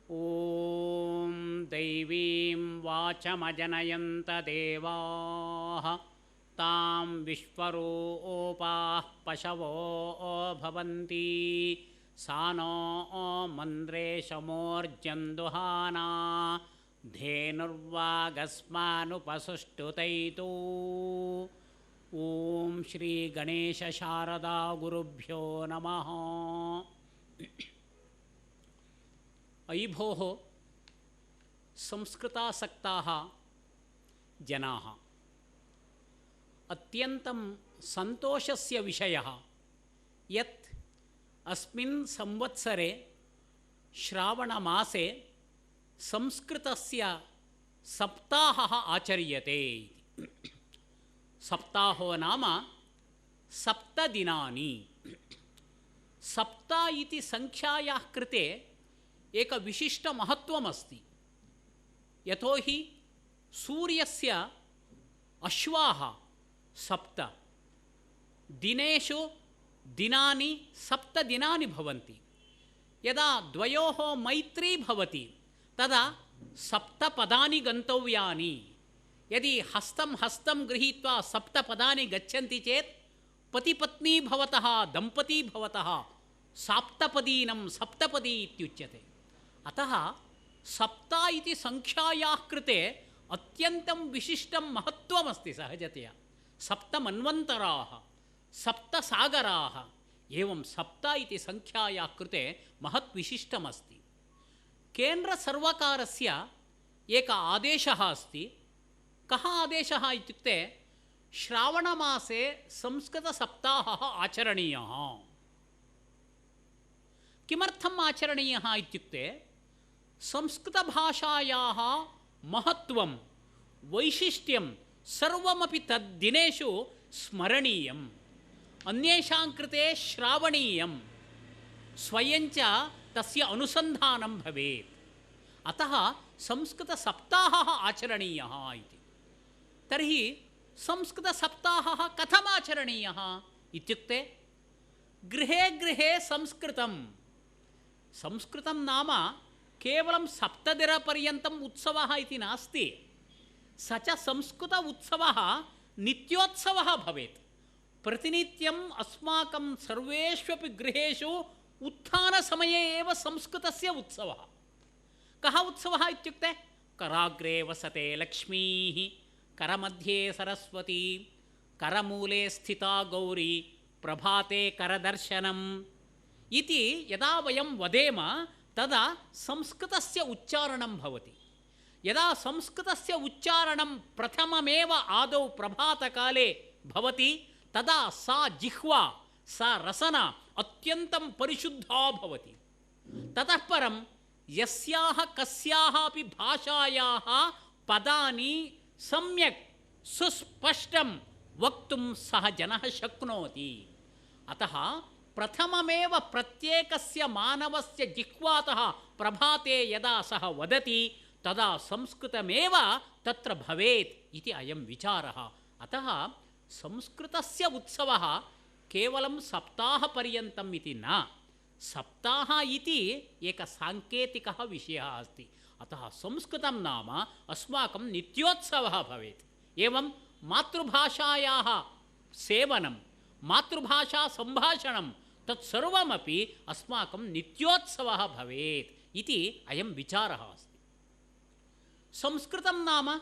ॐ दैवीं वाचमजनयन्त देवाः तां विश्वरूपाः पशवो भवन्ति सा नो मन्द्रेशमोर्जन्दुहाना धेनुर्वागस्मानुपसुष्टुतैतु। ॐ श्रीगणेशशारदागुरुभ्यो नमः। अयि भोः संस्कृतासक्ताः जनाः, अत्यन्तं सन्तोषस्य विषयः यत् अस्मिन् संवत्सरे श्रावणमासे संस्कृतस्य सप्ताहः आचर्यते। सप्ताहो नाम सप्तदिनानि। सप्त इति संख्यायाः कृते एक विशिष्टमहत्त्वमस्ति। यतोहि सूर्यस्य अश्वाः सप्त, दिनेषु दिनानि सप्तदिनानि भवन्ति। यदा द्वयोः मैत्री भवति तदा सप्तपदानि गन्तव्यानि। यदि हस्तं हस्तं गृहीत्वा सप्तपदानि गच्छन्ति चेत् पतिपत्नी भवतः दम्पती भवतः साप्तपदीनं सप्तपदी इत्युच्यते। अतः सप्त इति संख्यायाः कृते अत्यन्तं विशिष्टं महत्त्वमस्ति सहजतया। सप्तमन्वन्तराः, सप्तसागराः, एवं सप्त इति संख्यायाः कृते महत् विशिष्टमस्ति। केन्द्रसर्वकारस्य एकः आदेशः अस्ति। कः आदेशः इत्युक्ते श्रावणमासे संस्कृतसप्ताहः आचरणीयः। किमर्थम् आचरणीयः इत्युक्ते संस्कृतभाषायाः महत्त्वं वैशिष्ट्यं सर्वमपि तद्दिनेषु स्मरणीयम्, अन्येषां कृते श्रावणीयं, स्वयञ्च तस्य अनुसन्धानं भवेत्। अतः संस्कृतसप्ताहः आचरणीयः इति। तर्हि संस्कृतसप्ताहः कथम् आचरणीयः इत्युक्ते गृहे गृहे संस्कृतं। संस्कृतं नाम केवलं सप्तदिनपर्यन्तम् उत्सवः इति नास्ति। स च संस्कृत उत्सवः नित्योत्सवः भवेत्। प्रतिनित्यम् अस्माकं सर्वेष्वपि गृहेषु उत्थानसमये एव संस्कृतस्य उत्सवः। कः उत्सवः इत्युक्ते कराग्रे वसते लक्ष्मीः, करमध्ये सरस्वती, करमूले स्थिता गौरी, प्रभाते करदर्शनम् इति यदा वयं वदेम तदा संस्कृतस्य उच्चारणं भवति। यदा संस्कृतस्य उच्चारणं प्रथममेव आदौ प्रभातकाले भवति तदा सा जिह्वा, सा रसना अत्यन्तं परिशुद्धा भवति। ततः परं यस्याः कस्याः अपि भाषायाः पदानि सम्यक् सुस्पष्टं वक्तुं सः जनः शक्नोति। अतः प्रथममेव प्रत्येकस्य मानवस्य जिह्वातः प्रभाते यदा सः वदति तदा संस्कृतमेव तत्र भवेत् इति अयं विचारः। अतः संस्कृतस्य उत्सवः केवलं सप्ताहपर्यन्तम् इति न, सप्ताह इति एकः साङ्केतिकः विषयः अस्ति। अतः संस्कृतं नाम अस्माकं नित्योत्सवः भवेत्। एवं मातृभाषायाः सेवनं, मातृभाषा सम्भाषणं तत्सर्वमपि अस्माकं नित्योत्सवः भवेत् इति अयं विचारः अस्ति। संस्कृतं नाम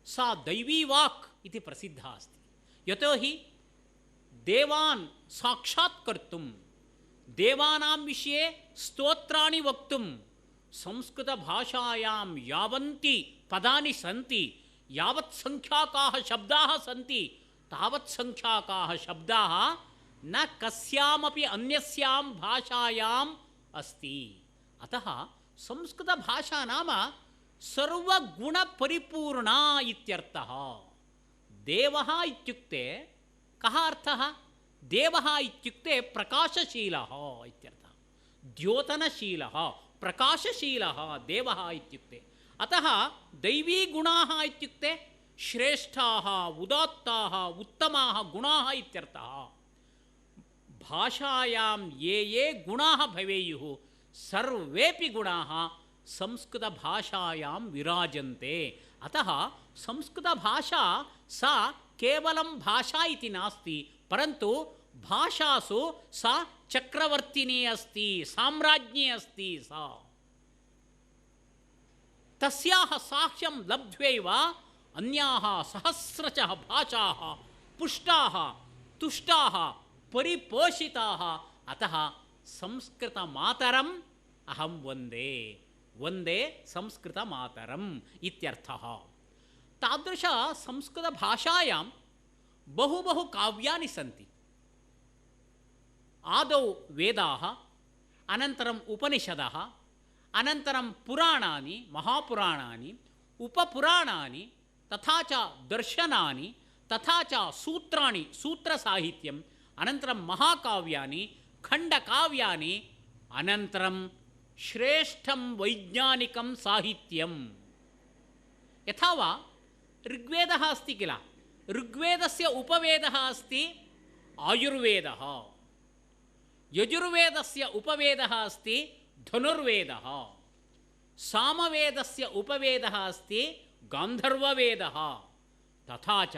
सा दैवी वाक् इति प्रसिद्धा अस्ति। यतोहि देवान् साक्षात्कर्तुं, देवानां विषये स्तोत्राणि वक्तुं संस्कृतभाषायां यावन्ति पदानि सन्ति, यावत् संख्याकाः शब्दाः सन्ति, तावत् संख्याकाः शब्दाः न कस्यामपि अन्यस्यां भाषायाम् अस्ति। अतः संस्कृतभाषा नाम सर्वगुणपरिपूर्णा इत्यर्थः। देवः इत्युक्ते कः अर्थः? देवः इत्युक्ते प्रकाशशीलः इत्यर्थः। द्योतनशीलः, प्रकाशशीलः देवः इत्युक्ते। अतः दैवीगुणाः इत्युक्ते श्रेष्ठाः, उदात्ताः, उत्तमाः गुणाः इत्यर्थः। भाषायां ये ये गुणाः भवेयुः सर्वेपि गुणाः संस्कृतभाषायां विराजन्ते। अतः संस्कृतभाषा सा केवलं भाषा इति नास्ति, परन्तु भाषासु सा चक्रवर्तिनी अस्ति, साम्राज्ञी अस्ति। सा तस्याः साक्ष्यं लब्ध्वैव अन्याः सहस्रशः भाषाः पुष्टाः तुष्टाः परिपोषिताः। अतः संस्कृतमातरम् अहं वन्दे, वन्दे संस्कृतमातरम् इत्यर्थः। तादृश संस्कृतभाषायां बहु काव्यानि सन्ति। आदौ वेदाः, अनन्तरम् उपनिषदः, अनन्तरं पुराणानि, महापुराणानि, उपपुराणानि, तथा च दर्शनानि, तथा च सूत्राणि, सूत्रसाहित्यम्, अनन्तरं महाकाव्यानि, खण्डकाव्यानि, अनन्तरं श्रेष्ठं वैज्ञानिकं साहित्यं। यथा वा ऋग्वेदः अस्ति किल, ऋग्वेदस्य उपवेदः अस्ति आयुर्वेदः, यजुर्वेदस्य उपवेदः अस्ति धनुर्वेदः, सामवेदस्य उपवेदः अस्ति गान्धर्ववेदः, तथा च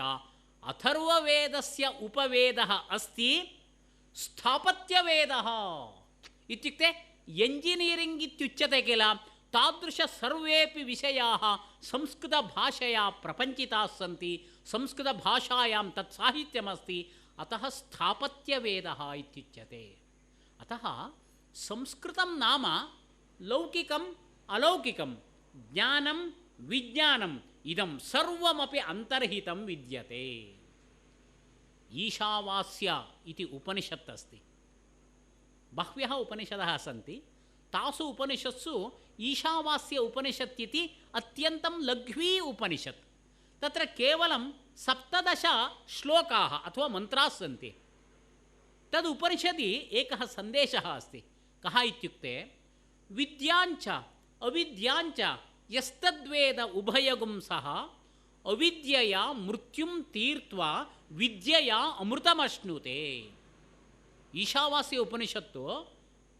अथर्ववेदस्य उपवेदः अस्ति स्थापत्यवेदः। इत्युक्ते ಎಂಜಿನಿಯರಿಂಗ್ इत्युच्यते किल, तादृश सर्वेपि विषयाः संस्कृतभाषया प्रपञ्चिताः सन्ति, संस्कृतभाषायां तत् साहित्यमस्ति। अतः स्थापत्यवेदः इत्युच्यते। अतः संस्कृतं नाम लौकिकम् अलौकिकं ज्ञानं विज्ञानम् इदं सर्वमपि अन्तर्हितं विद्यते। ईशावास्य इति उपनिषत् अस्ति। बह्व्यः उपनिषदः सन्ति। तासु उपनिषत्सु ईशावास्य उपनिषत् इति अत्यन्तं लघ्वी उपनिषत्। तत्र केवलं 17 श्लोकाः अथवा मन्त्राः सन्ति। तद् उपनिषदि एकः सन्देशः अस्ति। कः इत्युक्ते विद्याञ्च अविद्याञ्च यस्तद्वेद उभयगुं सः अविद्यया मृत्युं तीर्त्वा विद्यया अमृतमश्नुते। ಈಶಾವಾಸ್ಯ ಉಪನಿಷತ್ತು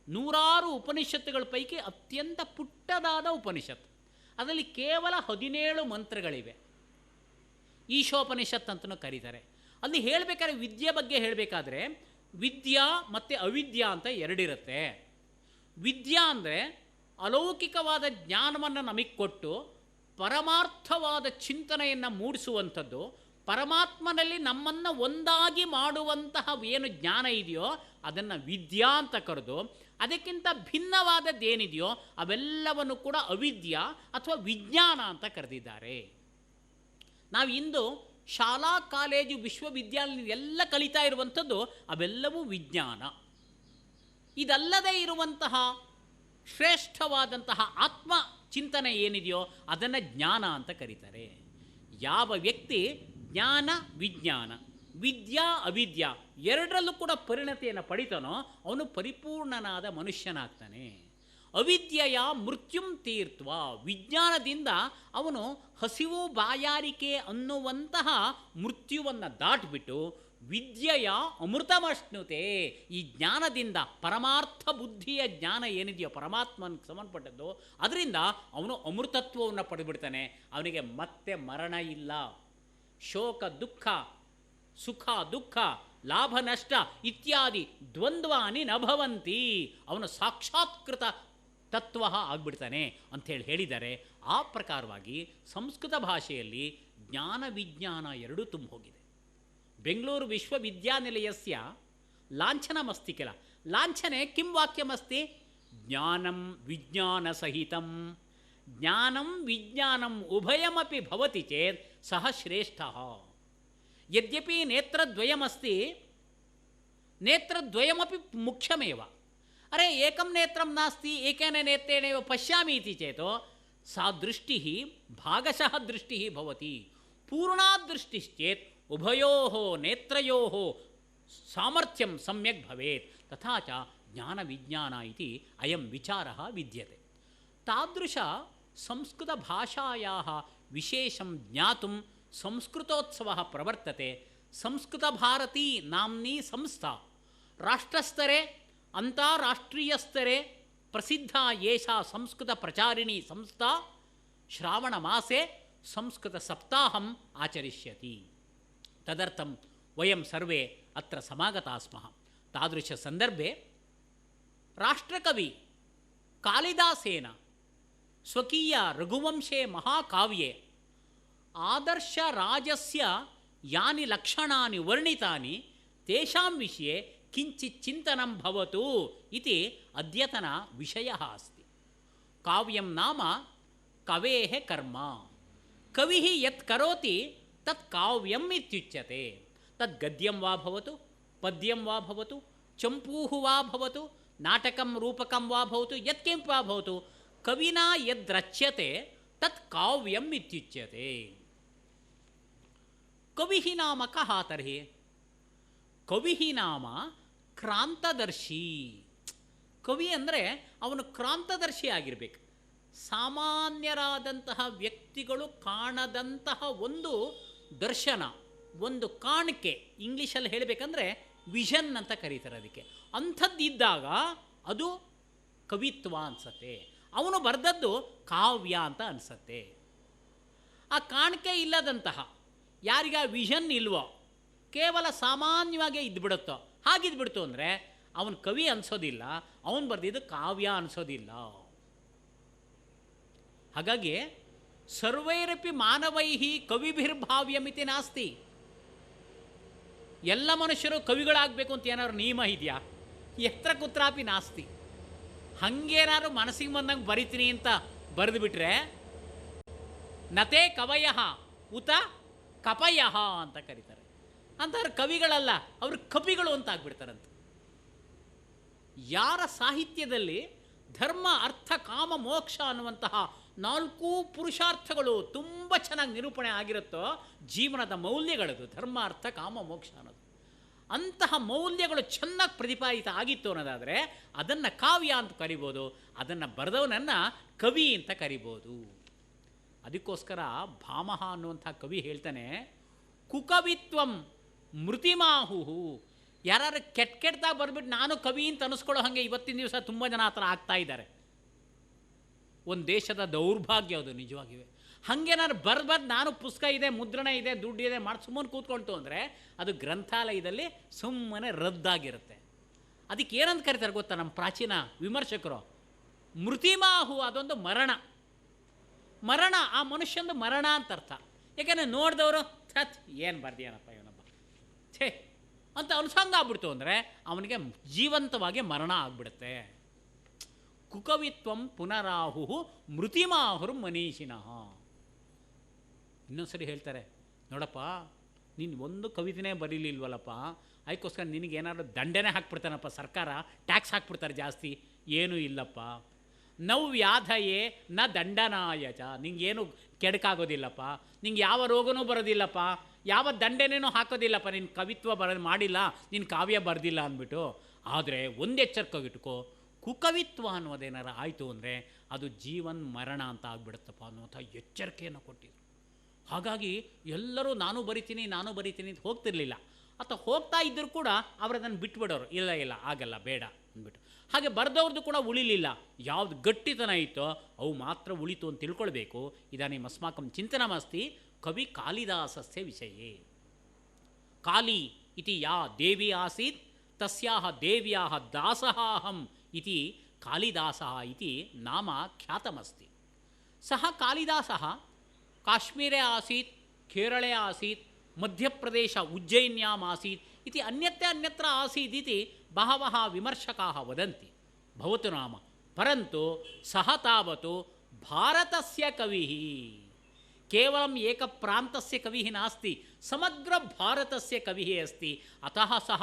ನೂರಾರು ಉಪನಿಷತ್ತುಗಳ ಪೈಕಿ ಅತ್ಯಂತ ಪುಟ್ಟದಾದ ಉಪನಿಷತ್ತು. ಅದರಲ್ಲಿ ಕೇವಲ 17 ಮಂತ್ರಗಳಿವೆ. ಈಶೋಪನಿಷತ್ ಅಂತಲೂ ಕರೀತಾರೆ. ಅಲ್ಲಿ ಹೇಳಬೇಕಾದ್ರೆ ವಿದ್ಯೆ ಬಗ್ಗೆ ಹೇಳಬೇಕಾದ್ರೆ ವಿದ್ಯಾ ಮತ್ತು ಅವಿದ್ಯಾ ಅಂತ ಎರಡಿರುತ್ತೆ. ವಿದ್ಯಾ ಅಂದರೆ ಅಲೌಕಿಕವಾದ ಜ್ಞಾನವನ್ನು ನಮಗೆ ಕೊಟ್ಟು ಪರಮಾರ್ಥವಾದ ಚಿಂತನೆಯನ್ನು ಮೂಡಿಸುವಂಥದ್ದು, ಪರಮಾತ್ಮನಲ್ಲಿ ನಮ್ಮನ್ನು ಒಂದಾಗಿ ಮಾಡುವಂತಹ ಏನು ಜ್ಞಾನ ಇದೆಯೋ ಅದನ್ನು ವಿದ್ಯಾ ಅಂತ ಕರೆದು, ಅದಕ್ಕಿಂತ ಭಿನ್ನವಾದದ್ದೇನಿದೆಯೋ ಅವೆಲ್ಲವನ್ನು ಕೂಡ ಅವಿದ್ಯಾ ಅಥವಾ ವಿಜ್ಞಾನ ಅಂತ ಕರೆದಿದ್ದಾರೆ. ನಾವು ಇಂದು ಶಾಲಾ ಕಾಲೇಜು ವಿಶ್ವವಿದ್ಯಾಲಯ ಎಲ್ಲ ಕಲಿತಾ ಇರುವಂಥದ್ದು ಅವೆಲ್ಲವೂ ವಿಜ್ಞಾನ. ಇದಲ್ಲದೆ ಇರುವಂತಹ ಶ್ರೇಷ್ಠವಾದಂತಹ ಆತ್ಮ ಚಿಂತನೆ ಏನಿದೆಯೋ ಅದನ್ನು ಜ್ಞಾನ ಅಂತ ಕರೀತಾರೆ. ಯಾವ ವ್ಯಕ್ತಿ ಜ್ಞಾನ ವಿಜ್ಞಾನ ವಿದ್ಯಾ ಅವಿದ್ಯಾ ಎರಡರಲ್ಲೂ ಕೂಡ ಪರಿಣತಿಯನ್ನು ಪಡಿತಾನೋ ಅವನು ಪರಿಪೂರ್ಣನಾದ ಮನುಷ್ಯನಾಗ್ತಾನೆ. ಅವಿದ್ಯೆಯ ಮೃತ್ಯುಂ ತೀರ್ತ್ವ, ವಿಜ್ಞಾನದಿಂದ ಅವನು ಹಸಿವು ಬಾಯಾರಿಕೆ ಅನ್ನುವಂತಹ ಮೃತ್ಯುವನ್ನು ದಾಟಿಬಿಟ್ಟು ವಿದ್ಯೆಯ ಅಮೃತಮಶ್ನುತೆ, ಈ ಜ್ಞಾನದಿಂದ ಪರಮಾರ್ಥ ಬುದ್ಧಿಯ ಜ್ಞಾನ ಏನಿದೆಯೋ ಪರಮಾತ್ಮನಿಗೆ ಸಂಬಂಧಪಟ್ಟದ್ದು, ಅದರಿಂದ ಅವನು ಅಮೃತತ್ವವನ್ನು ಪಡೆದುಬಿಡ್ತಾನೆ. ಅವನಿಗೆ ಮತ್ತೆ ಮರಣ ಇಲ್ಲ, ಶೋಕ ದುಃಖ ಸುಖ ದುಃಖ ಲಾಭ ನಷ್ಟ ಇತ್ಯಾದಿ ದ್ವಂದ್ವಾನಿ ನಭವಂತಿ, ಅವನು ಸಾಕ್ಷಾತ್ಕೃತ ತತ್ವ ಆಗಿಬಿಡ್ತಾನೆ ಅಂಥೇಳಿ ಹೇಳಿದ್ದಾರೆ. ಆ ಪ್ರಕಾರವಾಗಿ ಸಂಸ್ಕೃತ ಭಾಷೆಯಲ್ಲಿ ಜ್ಞಾನ ವಿಜ್ಞಾನ ಎರಡೂ ತುಂಬ ಹೋಗಿದೆ. ಬೆಂಗಳೂರು ವಿಶ್ವವಿದ್ಯಾನಿಲಯಸ್ಯ ಲಾಂಛನಮಸ್ತಿ ಕಿಲ, ಲಾಂಛನೆ ಕಿಂ ವಾಕ್ಯಮಸ್ತಿ? ಜ್ಞಾನಂ ವಿಜ್ಞಾನ ಸಹಿತಂ, ಜ್ಞಾನಂ ವಿಜ್ಞಾನಂ ಉಭಯಮಪಿ ಭವತಿ ಚೇತ್ ಸಹ ಶ್ರೇಷ್ಠಃ. ಯದ್ಯಪಿ ನೇತ್ರದ್ವಯಮಸ್ತಿ, ನೇತ್ರದ್ವಯಮಪಿ ಮುಖ್ಯಮೇವ. ಅರೆ ಏಕಂ ನೇತ್ರಂ ನಾಸ್ತಿ ಏಕೇನ ನೇತ್ರೇಣೇವ ಪಶ್ಯಾಮಿ ಇತಿ ಚೇತೋ ಸಾ ದೃಷ್ಟಿಃ ಭಾಗಶಃ ದೃಷ್ಟಿಃ ಭವತಿ. ಪೂರ್ಣಾ ದೃಷ್ಟಿಶ್ಚೇತ್ ಉಭಯೋಃ ನೇತ್ರಯೋಃ ಸಾಮರ್ಥ್ಯಂ ಸಮ್ಯಕ್ ಭವೇತ್. ತಥಾ ಚ ಜ್ಞಾನ ವಿಜ್ಞಾನ ಇತಿ ಅಯಂ ವಿಚಾರಃ ವಿದ್ಯತೆ. ತಾದೃಶ ಸಂಸ್ಕೃತಭಾಷಾಯಾः ವಿಶೇಷಂ ಜ್ಞಾತುಂ ಸಂಸ್ಕೃತೋತ್ಸವः ಪ್ರವರ್ತತೆ. ಸಂಸ್ಕೃತಭಾರತೀ ನಾಮ್ನಿ ಸಂಸ್ಥಾ ರಾಷ್ಟ್ರಸ್ತರೆ ಅಂತಾರಾಷ್ಟ್ರೀಯಸ್ತರೆ ಪ್ರಸಿದ್ಧ ಏಷಾ ಸಂಸ್ಕೃತ ಪ್ರಚಾರಿಣಿ ಸಂಸ್ಥಾ ಶ್ರಾವಣ ಮಾಸೆ ಸಂಸ್ಕೃತ ಸಪ್ತಾಹಂ ಆಚರಿಷ್ಯತಿ. ತದರ್ಥಂ ವಯಂ ಸರ್ವೇ ಅತ್ರ ಸಮಾಗತಾ ಸ್ಮಃ. ತಾದೃಶ ಸಂದರ್ಭೆ ರಾಷ್ಟ್ರಕವಿ ಕಾಳಿದಾಸೇನ ಸ್ವಕೀಯ ರಘುವಂಶೇ ಮಹಾಕಾವ್ಯೆ ಆದರ್ಶ ರಾಜಸ್ಯ ಯಾನಿ ಲಕ್ಷಣಾನಿ ವರ್ಣಿತಾನಿ ತೇಷಾಂ ವಿಷಯೇ ಕಿಂಚಿತ್ ಚಿಂತನಂ ಭವತು ಇತಿ ಅದ್ಯತನ ವಿಷಯಃ ಅಸ್ತಿ. ಕಾವ್ಯಂ ನಾಮ ಕವೇಃ ಕರ್ಮ. ಕವಿಃ ಯತ್ ಕರೋತಿ ತತ್ ಕಾವ್ಯಂ ಇತ್ಯುಚ್ಯತೆ. ತದ್ ಗದ್ಯಂ ವಾ ಭವತು, ಪದ್ಯಂ ವಾ ಭವತು, ಚಂಪೂಃ ವಾ ಭವತು, ನಾಟಕಂ ರೂಪಕಂ ವಾ ಭವತು, ಯತ್ಕಿಂಪಿ ವಾ ಭವತು, ಕವಿನಾ ಯದ್ರಚ್ಯತೆ ತತ್ ಕಾವ್ಯಂ ಇತ್ಯುಚ್ಯತೆ. ಕವಿಃ ನಾಮ ಕಃ ತರ್ಹಿ? ಕವಿಃ ನಾಮ ಕ್ರಾಂತದರ್ಶಿ. ಕವಿ ಅಂದರೆ ಅವನು ಕ್ರಾಂತದರ್ಶಿ ಆಗಿರಬೇಕು. ಸಾಮಾನ್ಯರಾದಂತಹ ವ್ಯಕ್ತಿಗಳು ಕಾಣದಂತಹ ಒಂದು ದರ್ಶನ, ಒಂದು ಕಾಣಿಕೆ, ಇಂಗ್ಲೀಷಲ್ಲಿ ಹೇಳಬೇಕಂದ್ರೆ ವಿಷನ್ ಅಂತ ಕರೀತಾರೆ ಅದಕ್ಕೆ. ಅಂಥದ್ದಿದ್ದಾಗ ಅದು ಕವಿತ್ವ ಅನಿಸತ್ತೆ. ಅವನು ಬರೆದದ್ದು ಕಾವ್ಯ ಅಂತ ಅನಿಸತ್ತೆ. ಆ ಕಾಣಿಕೆ ಇಲ್ಲದಂತಹ, ಯಾರಿಗ ವಿಷನ್ ಇಲ್ವೋ, ಕೇವಲ ಸಾಮಾನ್ಯವಾಗೇ ಇದ್ಬಿಡುತ್ತೋ, ಹಾಗಿದ್ಬಿಡ್ತು ಅಂದರೆ ಅವನು ಕವಿ ಅನಿಸೋದಿಲ್ಲ, ಅವನು ಬರೆದಿದ್ದು ಕಾವ್ಯ ಅನಿಸೋದಿಲ್ಲ. ಹಾಗಾಗಿ ಸರ್ವೈರಪಿ ಮಾನವೈಹಿ ಕವಿಭಿರ್ಭಾವ್ಯಮಿತಿ ನಾಸ್ತಿ. ಎಲ್ಲ ಮನುಷ್ಯರು ಕವಿಗಳಾಗಬೇಕು ಅಂತ ಏನಾದ್ರು ನಿಯಮ ಇದೆಯಾ? ಎತ್ರ ಕುತ್ರಾಪಿ ನಾಸ್ತಿ. ಹಂಗೇನಾದ್ರು ಮನಸ್ಸಿಗೆ ಬಂದಂಗೆ ಬರಿತೀನಿ ಅಂತ ಬರೆದು ಬಿಟ್ರೆ ನತೇ ಕವಯಃ ಉತ ಕಪಯಃ ಅಂತ ಕರೀತಾರೆ. ಅಂತಾರೆ ಕವಿಗಳಲ್ಲ, ಅವರು ಕಪಿಗಳು ಅಂತ ಆಗ್ಬಿಡ್ತಾರಂತ. ಯಾರ ಸಾಹಿತ್ಯದಲ್ಲಿ ಧರ್ಮ ಅರ್ಥ ಕಾಮ ಮೋಕ್ಷ ಅನ್ನುವಂತಹ 4 ಪುರುಷಾರ್ಥಗಳು ತುಂಬ ಚೆನ್ನಾಗಿ ನಿರೂಪಣೆ ಆಗಿರುತ್ತೋ, ಜೀವನದ ಮೌಲ್ಯಗಳದು ಧರ್ಮ ಅರ್ಥ ಕಾಮ ಮೋಕ್ಷ ಅನ್ನೋದು, ಅಂತಹ ಮೌಲ್ಯಗಳು ಚೆನ್ನಾಗಿ ಪ್ರತಿಪಾದಿತ ಆಗಿತ್ತು ಅನ್ನೋದಾದರೆ ಅದನ್ನು ಕಾವ್ಯ ಅಂತ ಕರಿಬೋದು, ಅದನ್ನು ಬರೆದವನನ್ನು ಕವಿ ಅಂತ ಕರಿಬೋದು. ಅದಕ್ಕೋಸ್ಕರ ಭಾಮಹ ಅನ್ನುವಂಥ ಕವಿ ಹೇಳ್ತಾನೆ, ಕುಕವಿತ್ವಂ ಮೃತಿಮಾಹುಹು. ಯಾರು ಕೆಟ್ಟದಾಗಿ ಬರೆದ್ಬಿಟ್ಟು ನಾನು ಕವಿ ಅಂತ ಅನಿಸ್ಕೊಳ್ಳೋ ಹಾಗೆ ಇವತ್ತಿನ ದಿವಸ ತುಂಬ ಜನ ಆ ಥರ ಆಗ್ತಾ ಇದ್ದಾರೆ. ಒಂದು ದೇಶದ ದೌರ್ಭಾಗ್ಯ ಅದು ನಿಜವಾಗಿವೆ. ಹಾಗೇನಾದ್ರು ಬರ್ದು ನಾನು ಪುಸ್ತಕ ಇದೆ, ಮುದ್ರಣ ಇದೆ, ದುಡ್ಡಿದೆ ಮಾಡಿ ಸುಮ್ಮನೆ ಕೂತ್ಕೊಳ್ತು ಅಂದರೆ ಅದು ಗ್ರಂಥಾಲಯದಲ್ಲಿ ಸುಮ್ಮನೆ ರದ್ದಾಗಿರುತ್ತೆ. ಅದಕ್ಕೆ ಏನಂತ ಕರೀತಾರೆ ಗೊತ್ತಾ ನಮ್ಮ ಪ್ರಾಚೀನ ವಿಮರ್ಶಕರು? ಮೃತಿಮಾಹು. ಅದೊಂದು ಮರಣ. ಮರಣ, ಆ ಮನುಷ್ಯಂದು ಮರಣ ಅಂತ ಅರ್ಥ. ಯಾಕೆಂದರೆ ನೋಡಿದವರು ಥತ್ ಏನು ಬರ್ದಿಯಾನಪ್ಪ ಇವನಪ್ಪ ಛೇ ಅಂತ ಅನುಸಂಗ ಆಗ್ಬಿಡ್ತು ಅಂದರೆ ಅವನಿಗೆ ಜೀವಂತವಾಗಿ ಮರಣ ಆಗ್ಬಿಡುತ್ತೆ. ಕುಕವಿತ್ವಂ ಪುನರಾಹು ಮೃತಿಮಾಹುರ್ ಮನೀಷಿನಃ. ಇನ್ನೊಂದ್ಸರಿ ಹೇಳ್ತಾರೆ, ನೋಡಪ್ಪ ನೀನು ಒಂದು ಕವಿತೆನೇ ಬರೀಲಿಲ್ವಲ್ಲಪ್ಪ, ಅದಕ್ಕೋಸ್ಕರ ನಿನಗೇನಾದ್ರು ದಂಡನೆ ಹಾಕ್ಬಿಡ್ತಾನಪ್ಪ ಸರ್ಕಾರ, ಟ್ಯಾಕ್ಸ್ ಹಾಕ್ಬಿಡ್ತಾರೆ ಜಾಸ್ತಿ. ಏನೂ ಇಲ್ಲಪ್ಪ. ನವ್ಯಾಧಯೇ ನ ದಂಡನಾಯಚ. ನಿಂಗೇನು ಕೆಡಕಾಗೋದಿಲ್ಲಪ್ಪ, ನಿಂಗೆ ಯಾವ ರೋಗನೂ ಬರೋದಿಲ್ಲಪ್ಪ, ಯಾವ ದಂಡನೆಯೂ ಹಾಕೋದಿಲ್ಲಪ್ಪ, ನಿನ್ನ ಕವಿತ್ವ ಮಾಡಿಲ್ಲ, ನಿನ್ನ ಕಾವ್ಯ ಬರೆದಿಲ್ಲ ಅಂದ್ಬಿಟ್ಟು. ಆದರೆ ಒಂದು ಎಚ್ಚರಿಕೆಗಿಟ್ಕೋ, ಕುಕವಿತ್ವ ಅನ್ನೋದೇನಾರು ಆಯಿತು ಅಂದರೆ ಅದು ಜೀವನ್ ಮರಣ ಅಂತ ಆಗಿಬಿಡುತ್ತಪ್ಪ ಅನ್ನುವಂಥ ಎಚ್ಚರಿಕೆಯನ್ನು ಕೊಟ್ಟಿದ್ರು. ಹಾಗಾಗಿ ಎಲ್ಲರೂ ನಾನು ಬರಿತೀನಿ ಅಂತ ಹೋಗ್ತಿರ್ಲಿಲ್ಲ. ಅಥವಾ ಹೋಗ್ತಾ ಇದ್ದರೂ ಕೂಡ ಅವರು ಅದನ್ನು ಬಿಟ್ಬಿಡೋರು, ಇಲ್ಲ ಆಗಲ್ಲ ಬೇಡ ಅಂದ್ಬಿಟ್ಟು. ಹಾಗೆ ಬರೆದವ್ರದ್ದು ಕೂಡ ಉಳಿಲಿಲ್ಲ. ಯಾವ್ದು ಗಟ್ಟಿತನ ಇತ್ತೋ ಅವು ಮಾತ್ರ ಉಳಿತು ಅಂತ ತಿಳ್ಕೊಳ್ಬೇಕು. ಇದಾನಿಂ ಅಸ್ಮಾಕಂ ಚಿಂತನಮಸ್ತಿ ಕವಿ ಕಾಳಿದಾಸಸ್ಯ ವಿಷಯೇ. ಕಾಳಿ ಇತಿ ಯಾ ದೇವಿ ಆಸೀತ್ ತಸ್ಯಾಹ ದೇವ್ಯಾಹ ದಾಸಃ ಅಹಂ ಇತಿ ಕಾಳಿದಾಸಃ ಇತಿ ನಾಮ ಖ್ಯಾತಮಸ್ತಿ. ಸಹ ಕಾಳಿದಾಸಃ ಕಾಶ್ಮೀರೆ ಆಸೀತ್, ಕೇರಳೆ ಆಸೀತ್, ಮಧ್ಯಪ್ರದೇಶ ಉಜ್ಜಯಿನ್ಯಾಮ್ ಆಸೀತ್ ಇತಿ ಅನ್ಯತ್ರ ಆಸೀತ್ ಇತಿ ಬಹವಃ ವಿಮರ್ಶಕಾಃ ವದಂತಿ. ಭವತು ನಾಮ ಪರಂತು ಸಹ ತಾವತು ಭಾರತಸ್ಯ ಕವಿಃ. ಕೇವಲಂ ಏಕ ಪ್ರಾಂತಸ್ಯ ಕವಿಃ ನಾಸ್ತಿ, ಸಮಗ್ರ ಭಾರತಸ್ಯ ಕವಿಃ ಅಸ್ತಿ. ಅತಃ ಸಹ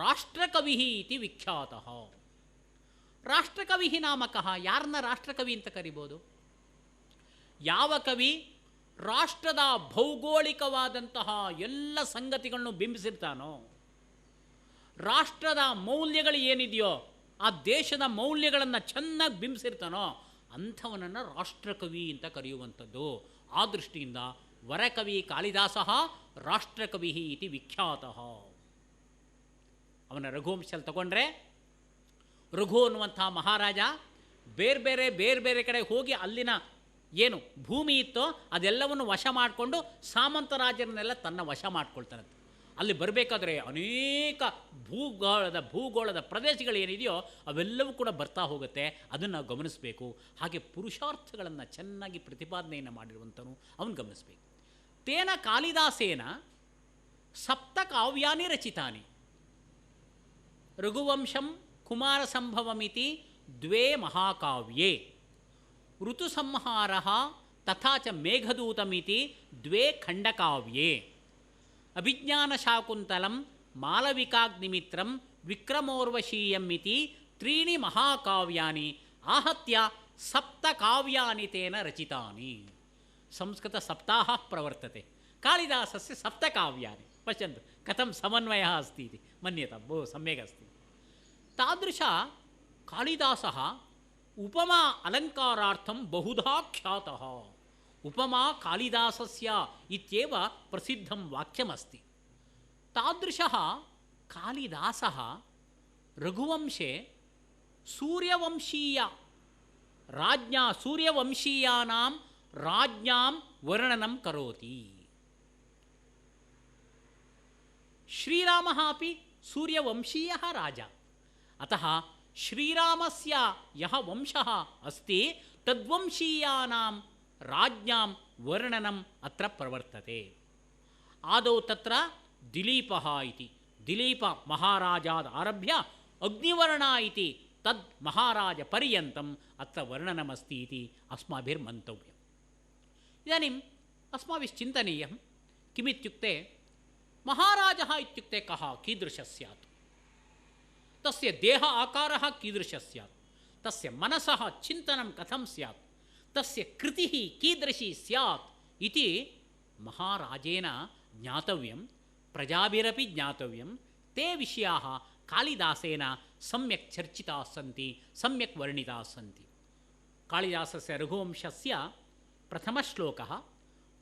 ರಾಷ್ಟ್ರಕವಿಃ ಇತಿ ವಿಖ್ಯಾತಃ. ರಾಷ್ಟ್ರಕವಿಃ ನಾಮಕಃ. ಯಾರನ್ನ ರಾಷ್ಟ್ರಕವಿ ಅಂತ ಕರಿಬೋದು? ಯಾವ ಕವಿ ರಾಷ್ಟ್ರದ ಭೌಗೋಳಿಕವಾದಂತಹ ಎಲ್ಲ ಸಂಗತಿಗಳನ್ನು ಬಿಂಬಿಸಿರ್ತಾನೋ, ರಾಷ್ಟ್ರದ ಮೌಲ್ಯಗಳು ಏನಿದೆಯೋ ಆ ದೇಶದ ಮೌಲ್ಯಗಳನ್ನು ಚೆನ್ನಾಗಿ ಬಿಂಬಿಸಿರ್ತಾನೋ ಅಂಥವನನ್ನು ರಾಷ್ಟ್ರಕವಿ ಅಂತ ಕರೆಯುವಂಥದ್ದು. ಆ ದೃಷ್ಟಿಯಿಂದ ವರಕವಿ ಕಾಳಿದಾಸಃ ರಾಷ್ಟ್ರಕವಿ ಇತಿ ವಿಖ್ಯಾತಃ. ಅವನ ರಘುವಂಶದಲ್ಲಿ ತಗೊಂಡ್ರೆ, ರಘು ಅನ್ನುವಂಥ ಮಹಾರಾಜ ಬೇರೆ ಬೇರೆ ಬೇರೆ ಬೇರೆ ಕಡೆ ಹೋಗಿ ಅಲ್ಲಿನ ಏನು ಭೂಮಿ ಇತ್ತೋ ಅದೆಲ್ಲವನ್ನು ವಶ ಮಾಡಿಕೊಂಡು ಸಾಮಂತರಾಜರನ್ನೆಲ್ಲ ತನ್ನ ವಶ ಮಾಡ್ಕೊಳ್ತಾನಂತೆ. ಅಲ್ಲಿ ಬರಬೇಕಾದ್ರೆ ಅನೇಕ ಭೂಗೋಳದ ಪ್ರದೇಶಗಳು ಏನಿದೆಯೋ ಅವೆಲ್ಲವೂ ಕೂಡ ಬರ್ತಾ ಹೋಗುತ್ತೆ. ಅದನ್ನು ನಾವು ಗಮನಿಸಬೇಕು. ಹಾಗೆ ಪುರುಷಾರ್ಥಗಳನ್ನು ಚೆನ್ನಾಗಿ ಪ್ರತಿಪಾದನೆಯನ್ನು ಮಾಡಿರುವಂಥನು ಅವನು ಗಮನಿಸಬೇಕು. ತೇನ ಕಾಳಿದಾಸೇನ ಸಪ್ತ ಕಾವ್ಯಾನಿ ರಚಿತಾನಿ ರಘುವಂಶಂ ಕುಮಾರಸಂಭವಮಿತಿ ದ್ವೇ ಮಹಾಕಾವ್ಯೇ ಋತುಸಂಹಾರ ತಥಾ ಚ ಮೇಘದೂತಮಿತಿ ದ್ವೇ ಖಂಡಕಾವ್ಯೇ ಅಭಿಜ್ಞಾನಶಾಕುಂತಲಂ ಮಾಲವಿಕಾಗ್ನಿಮಿತ್ರಂ ವಿಕ್ರಮೋರ್ವಶೀಯಂ ಇತಿ ತ್ರೀಣಿ ಮಹಾಕಾವ್ಯಾನಿ ಆಹತ್ಯ ಸಪ್ತಕಾವ್ಯಾನಿ ತೇನ ರಚಿತಾನಿ. ಸಂಸ್ಕೃತ ಸಪ್ತಾಹ ಪ್ರವರ್ತತೆ. ಕಾಳಿದಾಸಸ್ಯ ಸಪ್ತಕಾವ್ಯಾನಿ ಪಶ್ಯन्तु ಕಥಂ ಸಮನ್ವಯः अस्ति इति मन्यतां बहु सम्यक् अस्ति. तादृश कालिदासः उपमा अलङ्कारार्थं बहुधा ख्यातः. उपमा कालिदासस्य इत्येव प्रसिद्धं वाक्यमस्ति. तादृशः कालिदासः रघुवंशे सूर्यवंशीयानां राज्ञां वर्णनं करोति. श्रीरामः अपि सूर्यवंशीयः राजा. अतः श्रीरामस्य यः वंशः अस्ति तद्वंशीयानां राज्ञां वर्णनम् अत्र प्रवर्तते. आदौ तत्र दिलीपः इति दिलीपमहाराजात् आरभ्य अग्निवर्ण इति तद् महाराजपर्यन्तम् अत्र वर्णनमस्ति इति अस्माभिर्मन्तव्यम्. इदानीम् अस्माभिश्चिन्तनीयं किमित्युक्ते महाराजः इत्युक्ते कः, कीदृशः स्यात्, तस्य देह आकारः कीदृशः स्यात्, तस्य मनसः चिन्तनं कथं स्यात्, तस्य कृतिः कीदृशी स्यात् इति महाराजेन ज्ञातव्यं, प्रजाभिरपि ज्ञातव्यं. ते विषयाः कालिदासेन सम्यक् चर्चिताः सन्ति, सम्यक् वर्णिताः सन्ति. कालिदासस्य रघुवंशस्य प्रथमश्लोकः